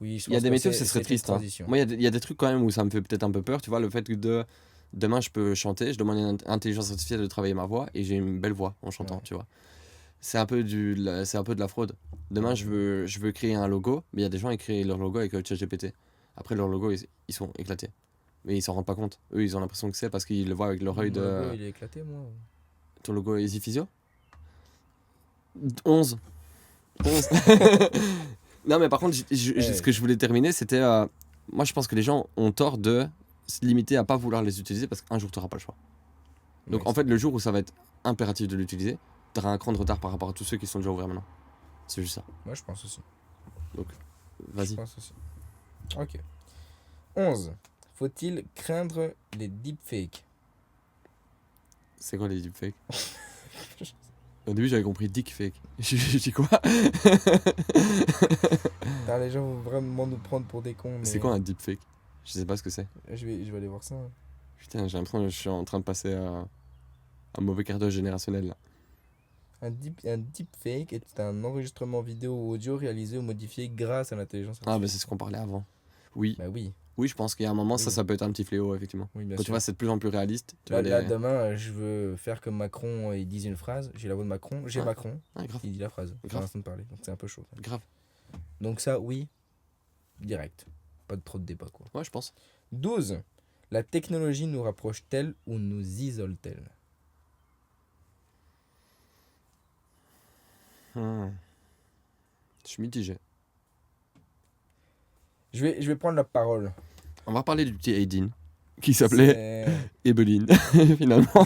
oui, je Il y a pense des que métiers où ce serait c'est une triste. Hein. transition. Moi, il y a des trucs quand même où ça me fait peut-être un peu peur. Tu vois, le fait que demain je peux chanter, je demande à une intelligence artificielle de travailler ma voix et j'ai une belle voix en chantant, Ouais. tu vois. C'est un peu c'est un peu de la fraude. Demain, je veux créer un logo, mais il y a des gens qui créent leur logo avec ChatGPT. Après, leur logo, ils sont éclatés. Mais ils s'en rendent pas compte. Eux, ils ont l'impression que c'est parce qu'ils le voient avec leur œil Mon logo, de. il est éclaté, moi. Ton logo Easy Physio 11. 11. Non, mais par contre, ce que je voulais terminer, c'était. Moi, je pense que les gens ont tort de se limiter à pas vouloir les utiliser parce qu'un jour, tu n'auras pas le choix. Donc, en fait, le jour où ça va être impératif de l'utiliser, tu auras un cran de retard par rapport à tous ceux qui sont déjà ouverts maintenant. C'est juste ça. Moi, je pense aussi. Donc, Je vas-y. pense aussi. Ok. 11. Faut-il craindre les deepfakes? C'est quoi les deepfakes? Au début, j'avais compris dickfake. Je dis quoi? Putain, les gens vont vraiment nous prendre pour des cons. Mais... C'est quoi un deepfake? Je sais pas ce que c'est. Je vais aller voir ça. Hein. Putain, j'ai l'impression que je suis en train de passer un mauvais quart d'heure générationnel là. Un deepfake est un enregistrement vidéo ou audio réalisé ou modifié grâce à l'intelligence Ah, artificielle. bah c'est ce qu'on parlait avant. Oui. Bah oui. Oui, je pense qu'il y a un moment, Oui. ça peut être un petit fléau, effectivement. Oui, bien Quand tu sûr. vois, c'est de plus en plus réaliste. Tu Là, vois là, les... demain, je veux faire comme Macron, il dise une phrase. J'ai la voix de Macron. J'ai Ouais. Macron. Ah, grave, Il dit la phrase. J'ai Grave. l'instant de parler. Donc c'est un peu chaud. grave. Donc ça, oui. Direct. Pas de trop de débat, quoi. Ouais, je pense. 12. La technologie nous rapproche-t-elle ou nous isole-t-elle? Je suis mitigé. Je vais prendre la parole. On va parler du petit Aidin, qui s'appelait C'est- Ebeline, finalement.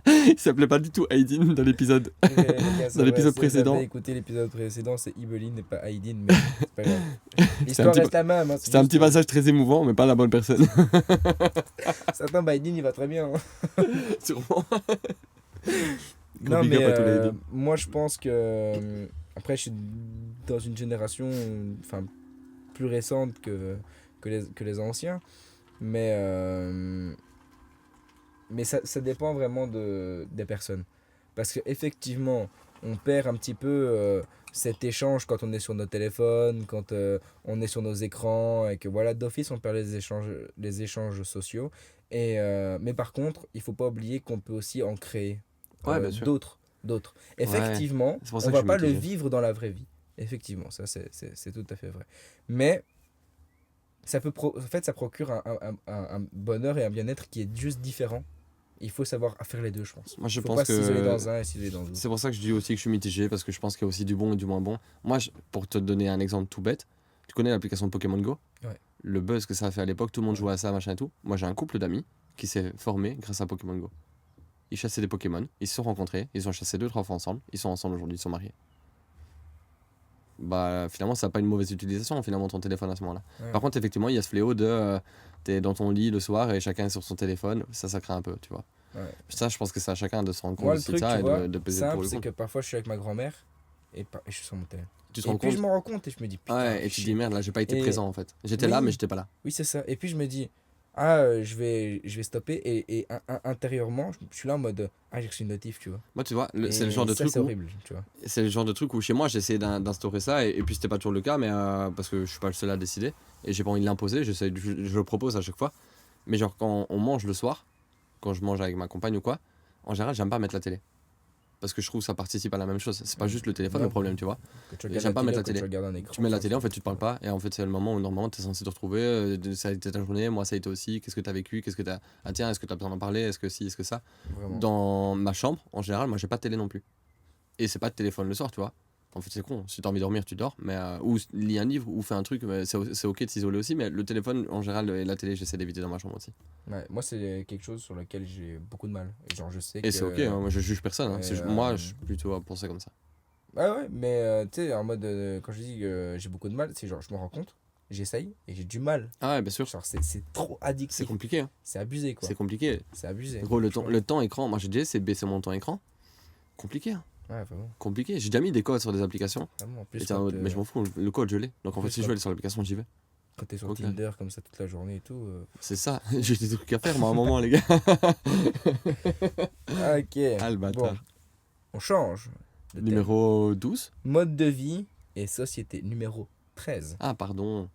Il s'appelait pas du tout Aidin dans l'épisode. Les gars, c'est Dans l'épisode vrai, si précédent. Vous avez écouté l'épisode précédent, c'est Ibeline et pas Aidin, mais c'est pas grave. un L'histoire petit reste la même. Hein, C'était un petit passage très émouvant, mais pas la bonne personne. Certains, bah, Aidin, il va très bien. Hein. Sûrement. Non, big mais up à tous les Aidin. moi, je pense que... après, je suis dans une génération enfin plus récente que les anciens. Mais ça dépend vraiment des personnes. Parce qu'effectivement, on perd un petit peu cet échange quand on est sur nos téléphones, quand on est sur nos écrans, et que voilà, d'office, on perd les échanges sociaux. Mais par contre, il faut pas oublier qu'on peut aussi en créer Ouais, bien sûr. d'autres. Effectivement, c'est pour ça on que va je pas suis le mitigé. vivre dans la vraie vie. Effectivement, ça c'est tout à fait vrai. Mais ça peut en fait, ça procure un bonheur et un bien-être qui est juste différent. Il faut savoir faire les deux, je pense. Moi, je Faut pense pas s'isoler que dans un et s'isoler dans l'autre. c'est pour ça que je dis aussi que je suis mitigé, parce que je pense qu'il y a aussi du bon et du moins bon. Moi, pour te donner un exemple tout bête, tu connais l'application Pokémon Go? Ouais. Le buzz que ça a fait à l'époque, tout le monde jouait à ça, machin et tout. Moi, j'ai un couple d'amis qui s'est formé grâce à Pokémon Go. Ils chassaient des Pokémon, ils se sont rencontrés, ils ont chassé 2-3 fois ensemble, ils sont ensemble aujourd'hui, ils sont mariés. Bah, finalement, ça n'a pas une mauvaise utilisation, finalement, ton téléphone à ce moment-là. Ouais. Par contre, effectivement, il y a ce fléau de t'es dans ton lit le soir et chacun est sur son téléphone, ça crée un peu, tu vois. Ouais. Ça, je pense que c'est à chacun de se rendre compte Moi, le aussi truc, de ça tu et vois, de peser le pour simple, le c'est contre. que parfois je suis avec ma grand-mère et je suis sur mon téléphone. Tu te Et rends puis compte? je m'en rends compte et je me dis putain. Ouais, et tu te dis merde, là, j'ai pas été Et- présent en fait. J'étais là, Oui. mais j'étais pas là. Oui, c'est ça. Et puis je me dis, je vais stopper. Et intérieurement, je suis là en mode, j'ai reçu une notif, tu vois. Moi, tu vois, Et c'est le genre de ça, truc c'est où horrible, tu vois. c'est le genre de truc où chez moi, j'ai essayé d'instaurer ça et puis c'était pas toujours le cas, mais parce que je suis pas le seul à décider et j'ai pas envie de l'imposer. Je le propose à chaque fois. Mais genre quand on mange le soir, quand je mange avec ma compagne ou quoi, en général, j'aime pas mettre la télé. Parce que je trouve que ça participe à la même chose. C'est pas juste le téléphone Non. le problème, tu vois. Que tu Et regardes j'aime pas mettre la que tu télé. regardes un écran, Tu mets la ça, télé, en c'est- fait, tu te parles pas. Et en fait, c'est le moment où normalement tu es censé te retrouver. Ça a été ta journée, moi ça a été aussi. Qu'est-ce que tu as vécu? Qu'est-ce que tu as. Ah tiens, est-ce que tu as besoin d'en parler? Est-ce que si? Est-ce que ça? Vraiment. Dans ma chambre, en général, moi j'ai pas de télé non plus. Et c'est pas de téléphone le soir, tu vois. En fait, c'est con. Si t'as envie de dormir, tu dors. Mais, ou lis un livre ou fais un truc, mais c'est ok de s'isoler aussi. Mais le téléphone, en général, et la télé, j'essaie d'éviter dans ma chambre aussi. Ouais, moi, c'est quelque chose sur lequel j'ai beaucoup de mal. Et genre, je sais Et que... c'est ok, hein, moi je juge personne. Hein. et, Moi, je suis plutôt à penser comme ça. Ouais, mais tu sais, en mode, quand je dis que j'ai beaucoup de mal, c'est genre, je me rends compte, j'essaye et j'ai du mal. Ah ouais, bien sûr. Genre, c'est trop C'est addictif. compliqué. Hein. C'est abusé, quoi. C'est compliqué. C'est abusé. Gros, Franchement. le temps écran, moi j'ai déjà essayé de baisser mon temps écran. Compliqué. Hein. Ouais, vraiment. Compliqué. J'ai déjà mis des codes sur des applications. Vraiment. En Et plus, t'es en mode, mais je m'en fous, le code je l'ai. Donc en fait, plus, si je veux aller sur l'application, j'y vais. quand t'es sur Ok. Tinder comme ça toute la journée et tout. C'est ça. J'ai des trucs à faire, moi, à un moment, les gars. Ok. Ah, le Bon, bâtard. on change. de thème. Numéro 12. Mode de vie et société. Numéro 13. Ah, pardon.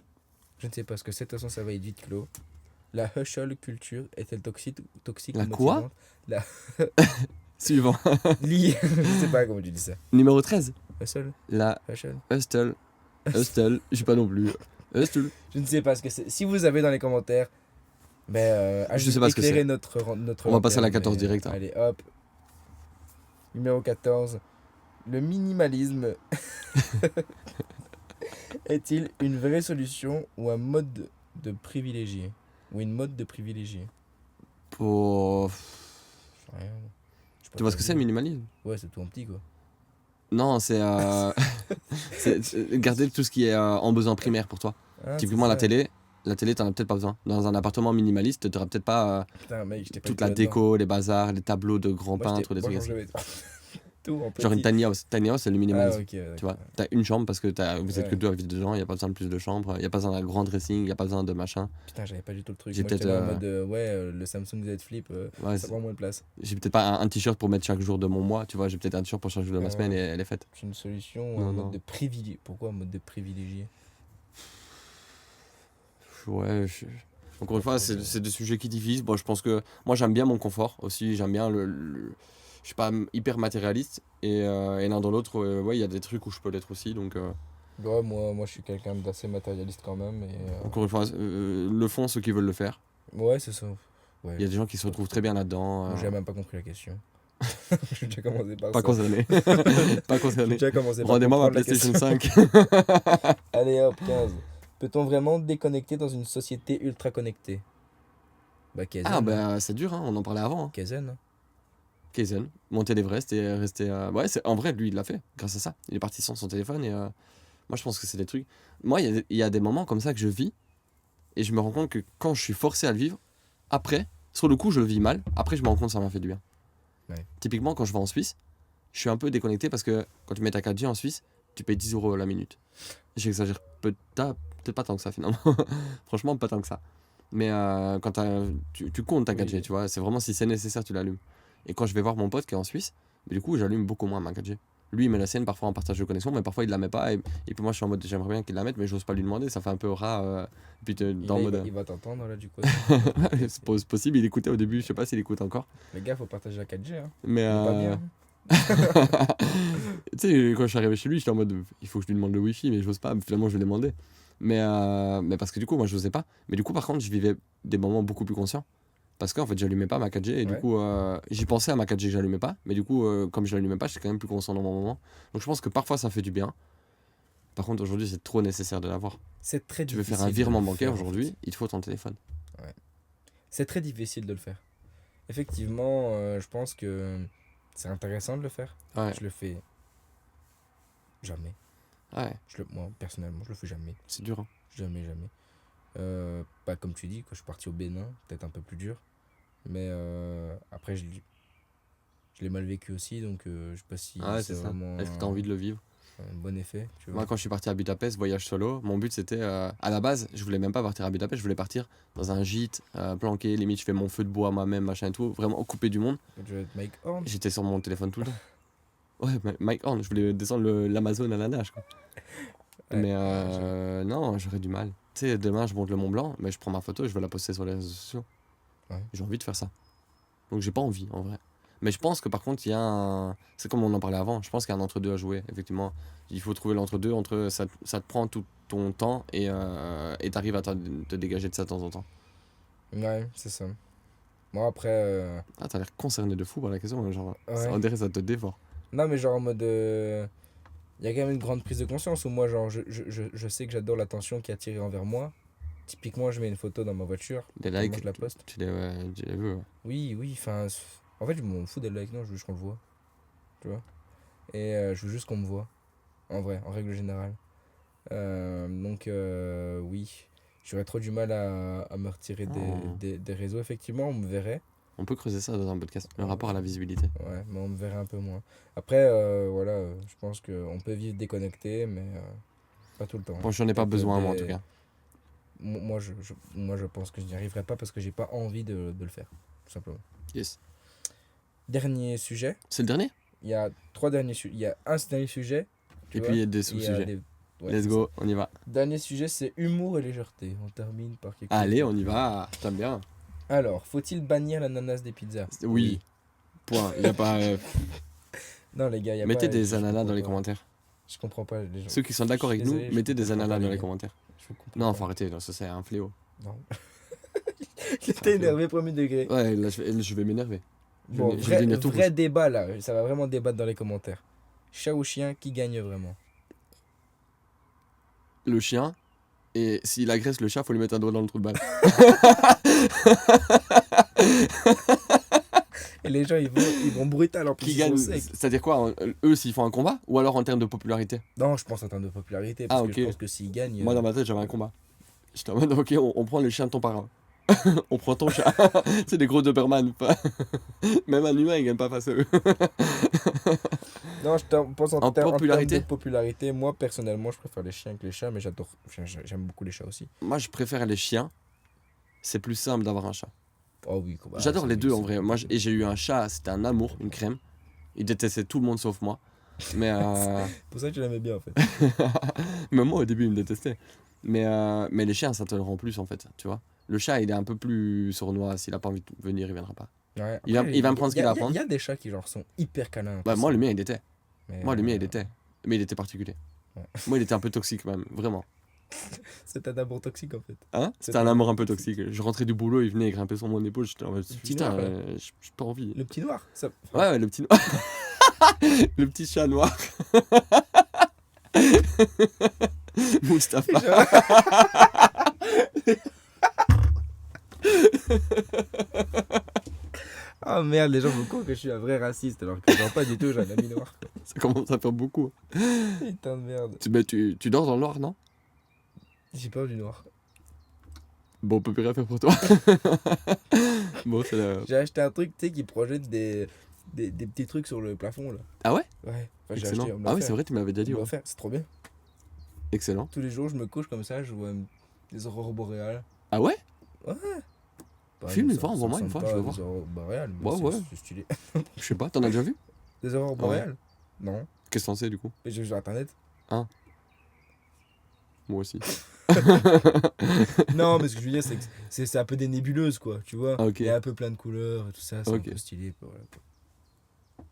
Je ne sais pas ce que c'est, de toute façon, ça va être vite clos. La hustle culture est-elle toxique La ou quoi motivante? Suivant. Liée. Je sais pas comment tu dis ça. Numéro 13. Hustle, La hustle. Hustle. Hustle. Je sais pas non plus. Hustle. Je ne sais pas ce que c'est. Si vous avez dans les commentaires, Je sais pas ce que éclairez c'est. notre On va passer à la lanterne, 14 direct, hein. Allez, hop. Numéro 14. Le minimalisme est-il une vraie solution ou un mode de privilégié? Ou une mode de privilégié? Pour... Je sais rien. Je sais pas Tu vois ce quoi que c'est le dire. minimalisme? Ouais, c'est tout en petit quoi. Non, c'est garder tout ce qui est en besoin primaire pour toi. Ah, c'est Typiquement ça. la télé t'en as peut-être pas besoin. Dans un appartement minimaliste, t'auras peut-être pas Putain, mec, j'étais pas toute du tout la là-dedans. déco, les bazars, les tableaux de grands Moi, peintres ou des moi, trucs je comme rangeais tout en petit. Genre une tiny house. Tiny house, c'est le Ah, minimalisme. ok, Tu vois, d'accord. t'as une chambre parce que vous êtes Ouais. que deux à vivre dedans, il n'y a pas besoin de plus de chambres, il n'y a pas besoin d'un grand dressing, il n'y a pas besoin de machin. Putain, j'avais pas du tout le truc. J'ai Moi, j'étais peut-être là en mode, le Samsung Z Flip, ouais, ça prend moins de place. j'ai peut-être pas un t-shirt pour mettre chaque jour de mon mois, tu vois, j'ai peut-être un t-shirt pour chaque jour de ma semaine et elle est faite. C'est une solution ou Non, un mode non. de privilégié? Pourquoi un mode de privilégié? Ouais, encore une fois, c'est des sujets qui divisent. Bon, je pense que moi j'aime bien mon confort aussi, j'aime bien je suis pas hyper matérialiste et l'un dans l'autre, ouais, il y a des trucs où je peux l'être aussi, donc Ouais, moi, je suis quelqu'un d'assez matérialiste quand même. encore une fois, le font ceux qui veulent le faire. Ouais, c'est ça. Ouais. Il y a des gens qui se retrouvent très bien là-dedans. Moi, j'ai même pas compris la question. J'ai déjà commencé par Pas ça. concerné. Pas J'ai concerné. déjà commencé par Rendez-moi ma comprendre la PlayStation question. 5. Allez hop, 15. Peut-on vraiment déconnecter dans une société ultra connectée? Bah, Kaizen. Ah hein. bah c'est dur, hein, on en parlait avant. Hein. Kaizen. Hein. Kaizen, monter l'Everest et rester... Ouais, en vrai, lui, il l'a fait, grâce à ça. Il est parti sans son téléphone et moi, je pense que c'est des trucs... Moi, il y a des moments comme ça que je vis et je me rends compte que quand je suis forcé à le vivre, après, sur le coup, je le vis mal. Après, je me rends compte que ça m'a fait du bien. Ouais. Typiquement, quand je vais en Suisse, je suis un peu déconnecté parce que quand tu mets ta 4G en Suisse, tu payes 10 € la minute. J'exagère peut-être pas tant que ça, finalement. Franchement, pas tant que ça. Mais quand tu comptes ta 4G, Oui. tu vois, c'est vraiment si c'est nécessaire, tu l'allumes. Et quand je vais voir mon pote qui est en Suisse, du coup, j'allume beaucoup moins ma 4G. Lui, il met la sienne parfois en partage de connexion, mais parfois il la met pas. Et puis moi, je suis en mode j'aimerais bien qu'il la mette, mais j'ose pas lui demander, ça fait un peu rat. Et puis dans le mode. Il va t'entendre là du coup. C'est possible, il écoutait au début, je sais pas s'il écoute encore. Les gars, faut partager la 4G. Hein. Mais. Il est pas bien. Tu sais, quand je suis arrivé chez lui, j'étais en mode il faut que je lui demande le wifi, mais j'ose pas. Finalement, je lui ai demandé. Mais parce que du coup, moi, je n'osais pas. Mais du coup, par contre, je vivais des moments beaucoup plus conscients. Parce qu'en fait, j'allumais pas ma 4G. Et du Ouais. coup, j'y pensais à ma 4G que j'allumais pas. Mais du coup, comme je l'allumais pas, j'étais quand même plus conscient dans mon moment. Donc je pense que parfois, ça fait du bien. Par contre, aujourd'hui, c'est trop nécessaire de l'avoir. C'est très Tu veux difficile. faire un de virement le bancaire faire, en aujourd'hui, fait. il te faut ton téléphone. C'est très difficile de le faire. Effectivement, je pense que c'est intéressant de le faire. Ouais, Je le fais jamais. ouais, Moi, personnellement, je le fais jamais. c'est dur. Hein. Jamais, jamais. Pas comme tu dis, quand je suis parti au Bénin, peut-être un peu plus dur. Mais après, je l'ai mal vécu aussi, donc je sais pas si Ouais, c'est c'est ça. vraiment Est-ce que tu as envie de le vivre? un bon effet. Tu vois. Moi, quand je suis parti à Budapest, voyage solo, mon but c'était, à la base, je voulais même pas partir à Budapest, je voulais partir dans un gîte, planqué, limite je fais mon feu de bois moi-même, machin et tout, vraiment coupé du monde. Je vais être Mike Horn. J'étais sur mon téléphone tout le temps. Ouais, Mike Horn, je voulais descendre l'Amazon à la nage. Quoi. Ouais, Mais ouais, non, j'aurais du mal. Tu sais, demain je monte le Mont Blanc, mais je prends ma photo et je vais la poster sur les réseaux sociaux. Ouais. J'ai envie de faire ça. Donc j'ai pas envie en vrai. Mais je pense que par contre, il y a un. C'est comme on en parlait avant, je pense qu'il y a un entre-deux à jouer, effectivement. Il faut trouver l'entre-deux, entre ça te prend tout ton temps et t'arrives à te dégager de ça de temps en temps. Ouais, c'est ça. Moi, après. Ah, t'as l'air concerné de fou par la question, genre, Ouais. on dirait que ça te dévore. Non, mais genre en mode. Il y a quand même une grande prise de conscience où moi, genre, je sais que j'adore l'attention qui est attirée envers moi. Typiquement, je mets une photo dans ma voiture. Des Moi, likes, je la poste. tu les veux. Ouais. Oui, oui, enfin. En fait, je m'en fous des likes, non, je veux juste qu'on le voit. Tu vois. Et je veux juste qu'on me voit. En vrai, en règle générale. Donc, oui. J'aurais trop du mal à me retirer Oh. des réseaux. Effectivement, on me verrait. On peut creuser ça dans un podcast, le rapport à la visibilité. Ouais, mais on me verrait un peu moins. Après, voilà, je pense qu'on peut vivre déconnecté, mais pas tout le temps. Bon, j'en ai pas Et que besoin, moi en tout cas. Moi, je pense que je n'y arriverai pas parce que j'ai pas envie de le faire, tout simplement. Yes. Dernier sujet. C'est le dernier? Il y a 3 derniers sujets. Il y a un dernier sujet. tu Et vois, puis il y a des et il y a sous-sujets. ouais, Let's c'est go, on y va. ça. Dernier sujet, c'est humour et légèreté. On termine par quelque chose. Allez, on y va. T'aimes bien? Alors, faut-il bannir l'ananas des pizzas? Oui. Point. Il y a pas. Non, les gars, il y a Mettez pas. des je ananas comprends dans les pas. commentaires. Je comprends pas les gens. Ceux qui sont d'accord avec nous, Désolé, je mettez des comprends pas, ananas les dans les gars. commentaires. Je comprends Non, pas. faut arrêter, non, ça c'est un fléau. Non. J'étais énervé premier degré. Ouais, là je vais m'énerver. Bon, je vais devenir tout vrai rouge. débat là. Ça va vraiment débattre dans les commentaires. Chat ou chien, qui gagne vraiment? Le chien, et s'il agresse le chat, faut lui mettre un doigt dans le trou de balle. Et les gens, ils vont brutal en plus. Qui Ils sont gagne, secs. c'est-à-dire quoi, eux s'ils font un combat, ou alors en termes de popularité? Non, je pense en termes de popularité, parce Ah, que ok. je pense que s'ils gagnent. Moi dans ma tête j'avais un combat. J'étais en mode ok, on prend le chien de ton parrain. On prend ton chat. C'est des gros Doberman. Même un humain il gagne pas face à eux. Non, pense En en termes popularité? de popularité. Moi, personnellement, je préfère les chiens que les chats, mais j'aime beaucoup les chats aussi. Moi je préfère les chiens. C'est plus simple d'avoir un chat. Oh oui, bah, J'adore les deux en c'est- vrai. Moi et j'ai eu un chat, c'était un amour, une crème. Il détestait tout le monde sauf moi. Mais C'est pour ça que je l'aimais bien en fait. même moi au début il me détestait. Mais les chiens ça te le rend plus en fait, tu vois. Le chat il est un peu plus sournois, s'il a pas envie de venir il viendra pas. Ouais. Il va me prendre ce qu'il a à Il prendre. y a des chats qui genre sont hyper câlins. Bah moi le mien il était. Mais, Moi le mien il était. Mais il était particulier. Ouais. Moi il était un peu toxique même, vraiment. C'est un amour toxique en fait. Hein? C'était un amour un peu toxique. Je rentrais du boulot, il venait grimper sur mon épaule, j'étais en mode petit putain, noir, là. j'ai pas envie. Le petit noir. Ça... Ouais, ouais, le petit noir. Le petit chat noir. Mustapha. Ah merde, les gens me croient que je suis un vrai raciste alors que genre pas du tout, j'ai un ami noir. Ça commence à faire beaucoup. Putain de merde. Tu dors dans le noir, non? J'ai peur du noir. Bon, on peut plus rien faire pour toi. Bon, c'est la... J'ai acheté un truc, tu sais, qui projette des petits trucs sur le plafond là. Ah ouais? Ouais. Enfin, j'ai Excellent. acheté, on me l'a Ah oui, offert. c'est vrai, tu m'avais déjà On dit. me l'a Ouais. offert, c'est trop bien. Excellent. Tous les jours, je me couche comme ça, je vois des aurores boréales. Ah ouais? Bah, Filme mais une fois, ça envoie-moi une ressemble fois, je pas veux à voir. des aurores boréales, mais Ouais, c'est- ouais. c'est stylé. Je sais pas, t'en as déjà vu? Des aurores boréales? Non. Qu'est-ce que t'en sais du coup? Mais j'ai vu sur internet. Moi aussi. Non, mais ce que je veux dire, c'est que c'est un peu des nébuleuses, quoi, tu vois. Ah, ok. Il y a un peu plein de couleurs et tout ça, c'est Ok. un peu stylé. Voilà, quoi.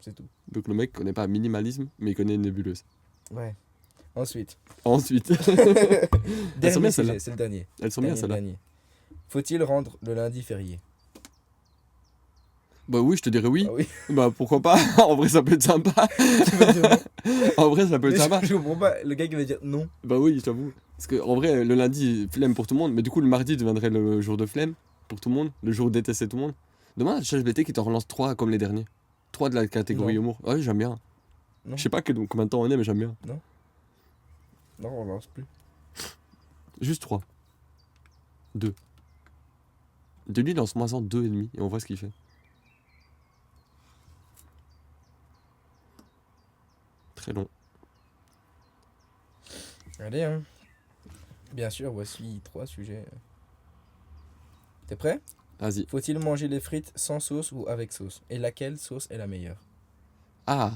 C'est tout. Donc le mec connaît pas minimalisme, mais il connaît une nébuleuse. Ouais. Ensuite, Ensuite, dernier bien, sujet, celles-là. c'est le dernier. elles sont bien Dernier, celles-là. dernier. Faut-il rendre le lundi férié? Bah oui, je te dirais oui. Ah oui. Bah pourquoi pas? En vrai, ça peut être sympa. Tu vas dire non. En vrai, ça peut être Mais sympa. je comprends pas. Le gars qui va dire non. Bah oui, je t'avoue. Parce que en vrai, le lundi, flemme pour tout le monde. Mais du coup, le mardi deviendrait le jour de flemme pour tout le monde. Le jour détesté tout le monde. Demande à ChatGPT qui t'en relance 3 comme les derniers. 3 de la catégorie Non. humour. Ouais, j'aime bien. Non. Je sais pas combien de temps on est, mais j'aime bien. Non, on lance plus. Juste 3. 2. De lui, lance-moi en 2,5 et on voit ce qu'il fait. Très long. Allez, hein. Bien sûr, voici 3 sujets. T'es prêt? Vas-y. Faut-il manger les frites sans sauce ou avec sauce? Et laquelle sauce est la meilleure? Ah,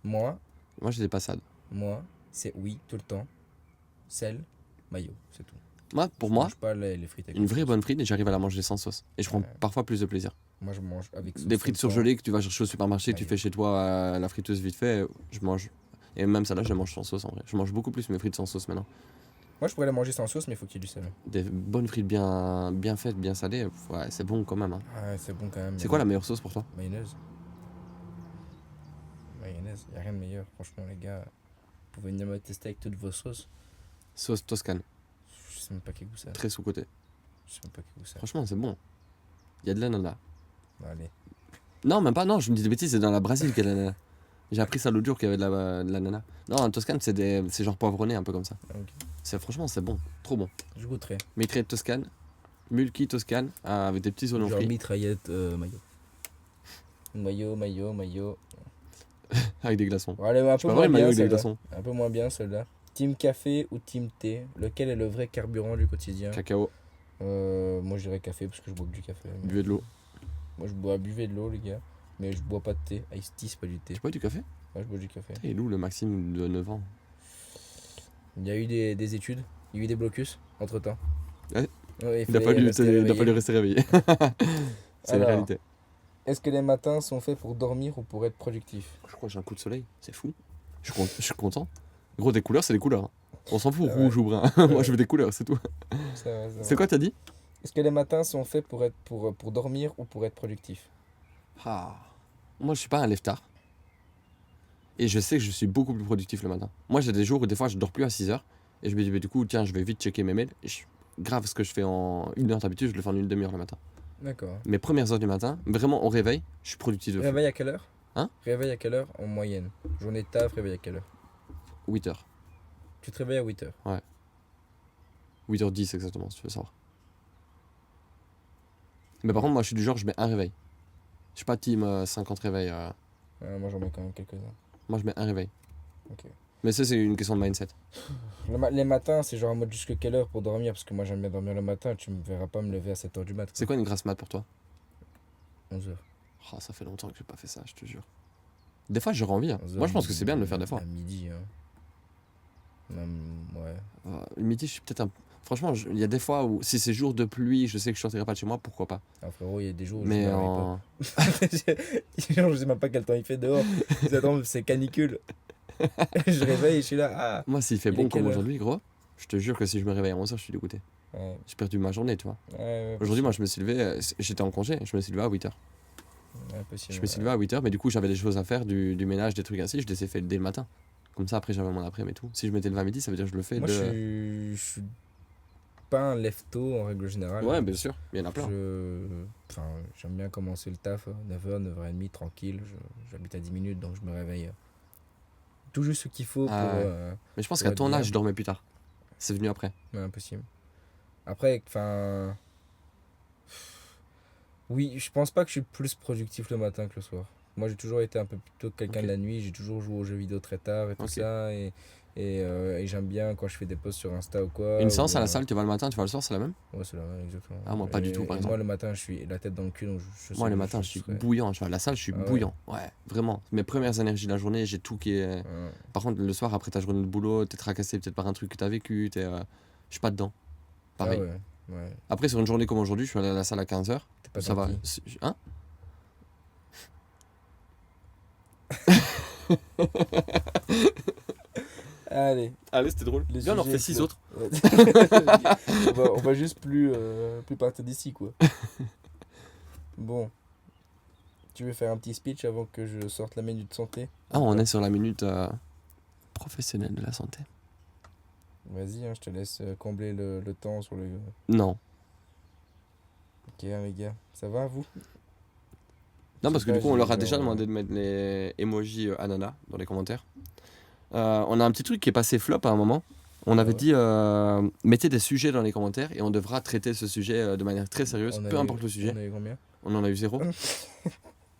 Moi, moi j'ai des passades. c'est oui, tout le temps. Sel, mayo, c'est tout. Moi, pour Je moi, mange pas les frites avec une la vraie sauce. bonne frite et j'arrive à la manger sans sauce. Et je prends Ouais. parfois plus de plaisir. Moi, je mange avec sauce. Des tout frites le temps. surgelées que tu vas chercher au supermarché, que tu Ouais. fais chez toi à la friteuse vite fait, je mange. Et même ça là, je les mange sans sauce en vrai. Je mange beaucoup plus mes frites sans sauce maintenant. Moi, je pourrais la manger sans sauce, mais il faut qu'il y ait du sel. Des bonnes frites bien faites, bien salées, ouais, c'est bon quand même. Hein. Ouais, c'est bon quand même. C'est quoi la meilleure sauce pour toi? Mayonnaise. Mayonnaise, y a rien de meilleur. Franchement, les gars, vous pouvez venir me tester avec toutes vos sauces. Sauce toscane, Je sais même pas quel goût ça a. très sous-côté. Je sais même pas quel goût ça a. Franchement, c'est bon. Il y a de l'ananas. Bon, allez. Non, même pas, non, je me dis des bêtises, c'est dans la Brésil qu'il y a de l'ananas. J'ai appris ça l'autre jour qu'il y avait de l'ananas. Non, en Toscane, c'est genre poivronné un peu comme ça. Ah, ok. Franchement, c'est bon, trop bon. Je goûterai. Mitraillette Toscane, mulki Toscane, avec des petits oignons Genre frits, mitraillette mayo. Mayo. avec des glaçons. Bon, allez, un Je peu peux moins avoir une maillot bien avec des celle-là. glaçons. Un peu moins bien celle-là. Team café ou team thé? Lequel est le vrai carburant du quotidien? Cacao, Moi, je dirais café parce que je bois que du café. Mais buvez de l'eau. moi, buvez de l'eau, les gars. Mais je bois pas de thé. Ice tea, c'est pas du thé. Tu bois du café? Moi, je bois du café. Et Lou, le Maxime de 9 ans. Il y a eu des études, il y a eu des blocus entre temps. Ouais. Ouais, Il a fallu rester réveillé. C'est la Alors. réalité. Est-ce que les matins sont faits pour dormir ou pour être productif? Je crois que j'ai un coup de soleil, c'est fou. Je suis content. Gros, des couleurs, c'est des couleurs. Hein. On s'en fout, Ah ouais. rouge ou brun. Ouais. Moi, je veux des couleurs, c'est tout. C'est quoi, t'as dit? Est-ce que les matins sont faits pour dormir ou pour être productif? Ah. Moi, je suis pas un lève-tard. Et je sais que je suis beaucoup plus productif le matin. Moi, j'ai des jours où des fois je dors plus à 6 heures. Et je me dis, bah, du coup, tiens, je vais vite checker mes mails. Grave, ce que je fais en 1 heure d'habitude, je le fais en une demi-heure le matin. D'accord. Mes premières heures du matin, vraiment au réveil, je suis productif de fou. Réveil à quelle heure? Hein? Réveil à quelle heure en moyenne? Journée de taf, réveil à quelle heure? 8 heures. Tu te réveilles à 8 heures. 8h10 exactement, si tu veux savoir. Mais par contre, moi, je suis du genre, je mets un réveil. Je suis pas team 50 réveils. Moi j'en mets quand même quelques-uns. Moi, je mets un réveil. Ok. Mais ça, c'est une question de mindset. Les matins, c'est genre en mode jusque quelle heure pour dormir? Parce que moi j'aime bien dormir le matin, tu me verras pas me lever à 7h du mat. C'est quoi une grasse mat pour toi? 11h. Oh, ça fait longtemps que j'ai pas fait ça, je te jure. Des fois, j'aurais envie. Hein. Moi, je pense que c'est bien de le faire des fois. À midi, hein. Ouais. Le midi, je suis peut-être un. Franchement, il y a des fois où, si c'est jour de pluie, je sais que je sortirai pas de chez moi, pourquoi pas. Ah, frérot, il y a des jours où Mais je me réveille pas. Genre, je sais même pas quel temps il fait dehors. Attends, c'est canicule. Je réveille et je suis là. Ah. Moi, s'il fait Il est bon quelle comme heure? aujourd'hui, gros, je te jure que si je me réveille à 11h, je suis dégoûté. Ouais. J'ai perdu ma journée, tu vois. Ouais, Aujourd'hui, moi, je me suis levé, j'étais en congé, je me suis levé à 8h. impossible. Je me suis levé à 8h, mais du coup, j'avais des choses à faire, du ménage, des trucs ainsi, je les ai fait dès le matin. Comme ça, après, j'avais mon après-midi et tout. Si je m'étais levé à midi, ça veut dire que je le fais Moi, de. je suis pas un lève-tôt en règle générale. Ouais, bien sûr, il y en a plein. Enfin, j'aime bien commencer le taf 9h, 9h30, tranquille. J'habite à 10 minutes, donc je me réveille tout juste ce qu'il faut Ah pour. ouais. Mais je pense pour qu'à être ton bien. âge, je dormais plus tard. C'est venu après. Mais impossible. Après, enfin. Oui, je pense pas que je suis plus productif le matin que le soir. Moi, j'ai toujours été un peu plutôt quelqu'un Ok. de la nuit. J'ai toujours joué aux jeux vidéo très tard et tout Ok. ça. Et j'aime bien quand je fais des posts sur Insta ou quoi. Une séance ou, à la salle, tu vas le matin, tu vas le soir, c'est la même? Ouais, c'est la même, exactement. Ah, moi, pas du tout, par Et exemple. moi, le matin, je suis la tête dans le cul. Donc Moi, le matin, je suis bouillant. Je vais à la salle, je suis Ah ouais. bouillant. Ouais, vraiment. Mes premières énergies de la journée, j'ai tout qui est. Ouais. Par contre, le soir, après ta journée de boulot, t'es tracassé peut-être par un truc que t'as vécu. Je suis pas dedans. Pareil. Ah ouais, ouais. Après, sur une journée comme aujourd'hui, je suis allé à la salle à 15h. T'es pas Ça va. gentil. Hein? Allez, Allez, c'était drôle. les Viens, on en sujets fait 6 clos. autres. Ouais. On va juste plus partir d'ici, quoi. Bon. Tu veux faire un petit speech avant que je sorte la minute santé? Ah, on est sur la minute professionnelle de la santé. Vas-y, hein, je te laisse combler le temps sur le. Non. Ok, hein, les gars, ça va vous? Non, parce que du Super, coup, on leur a j'ai déjà genre, demandé de mettre les emojis ananas dans les commentaires. On a un petit truc qui est passé flop à un moment. On avait Ouais. dit mettez des sujets dans les commentaires et on devra traiter ce sujet de manière très sérieuse, On a peu eu- importe le sujet. On a eu combien? On en a eu 0.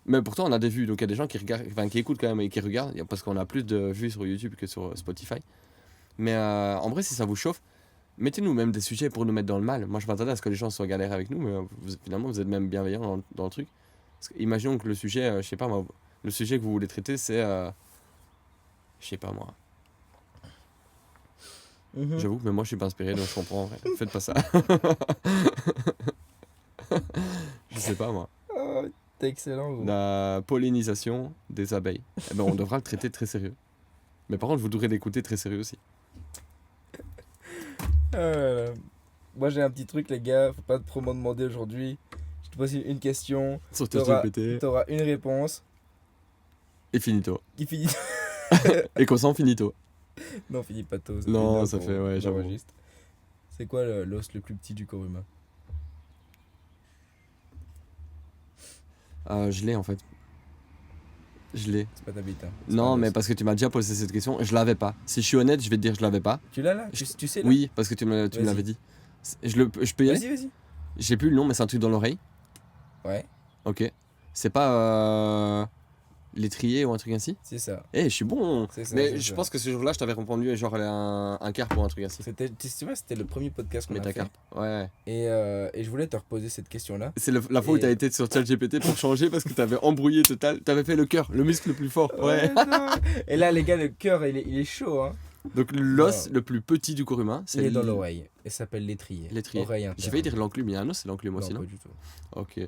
Mais pourtant, on a des vues. Donc il y a des gens qui regardent, enfin, qui écoutent quand même et qui regardent, parce qu'on a plus de vues sur YouTube que sur Spotify. Mais en vrai, si ça vous chauffe, mettez-nous même des sujets pour nous mettre dans le mal. Moi, je m'attendais à ce que les gens soient galères avec nous, mais finalement, vous êtes même bienveillants dans le truc. Parce que, imaginons que le sujet, je sais pas moi, le sujet que vous voulez traiter, c'est, je sais pas moi. Mhm. J'avoue que même moi, je suis pas inspiré, donc je comprends. En vrai. Faites pas ça. Je sais pas moi. Oh, t'es excellent, vous. La pollinisation des abeilles. Eh ben, on devra le traiter très sérieux. Mais par contre, vous devrez l'écouter très sérieux aussi. Moi, j'ai un petit truc, les gars. Faut pas trop m'en demander aujourd'hui. Je te pose une question. Sur T'auras ChatGPT. t'auras une réponse Et finito. qui finit. Et comme ça, on finito. Non, finit pas tôt. Non, fait ça pour- fait, ouais, pour j'avoue. l'enregistre. C'est quoi l'os le plus petit du corps humain? Je l'ai en fait. Je l'ai. C'est pas ta bite, hein. C'est Non, pas un mais os. parce que tu m'as déjà posé cette question. Je l'avais pas. Si je suis honnête, je vais te dire que je l'avais pas. Tu l'as là? Tu sais là? Oui, parce que tu me Vas-y. l'avais dit. Je peux y aller? Vas-y. J'ai plus le nom, mais c'est un truc dans l'oreille. Ouais, Ok. C'est pas l'étrier ou un truc ainsi? c'est ça. Eh, je suis bon. C'est ça, Mais c'est je ça. pense que ce jour-là, je t'avais répondu genre un quart pour un truc ainsi. Tu vois, c'était le premier podcast qu'on a fait. Métacarpe. Ouais. Et je voulais te reposer cette question-là. C'est la fois où Et- t'as été sur ChatGPT pour changer parce que t'avais embrouillé total. T'avais fait le cœur, le muscle le plus fort. Ouais. non. Et là, les gars, le cœur, il est chaud, hein. Donc l'os Non. le plus petit du corps humain, c'est Il est dans l'oreille. Et ça s'appelle l'étrier. L'étrier. Oreille interne. J'ai failli dire l'enclume, il y a un os, c'est l'enclume Non, aussi, pas non? du tout. Ok.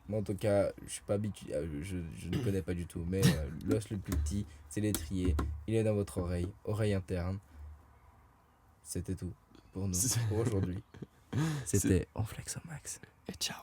Moi, en tout cas, je suis pas habitué. Je ne connais pas du tout. Mais l'os le plus petit, c'est l'étrier. Il est dans votre oreille interne. C'était tout pour nous, C'est- pour aujourd'hui. C'était On Flex au Max. Et ciao.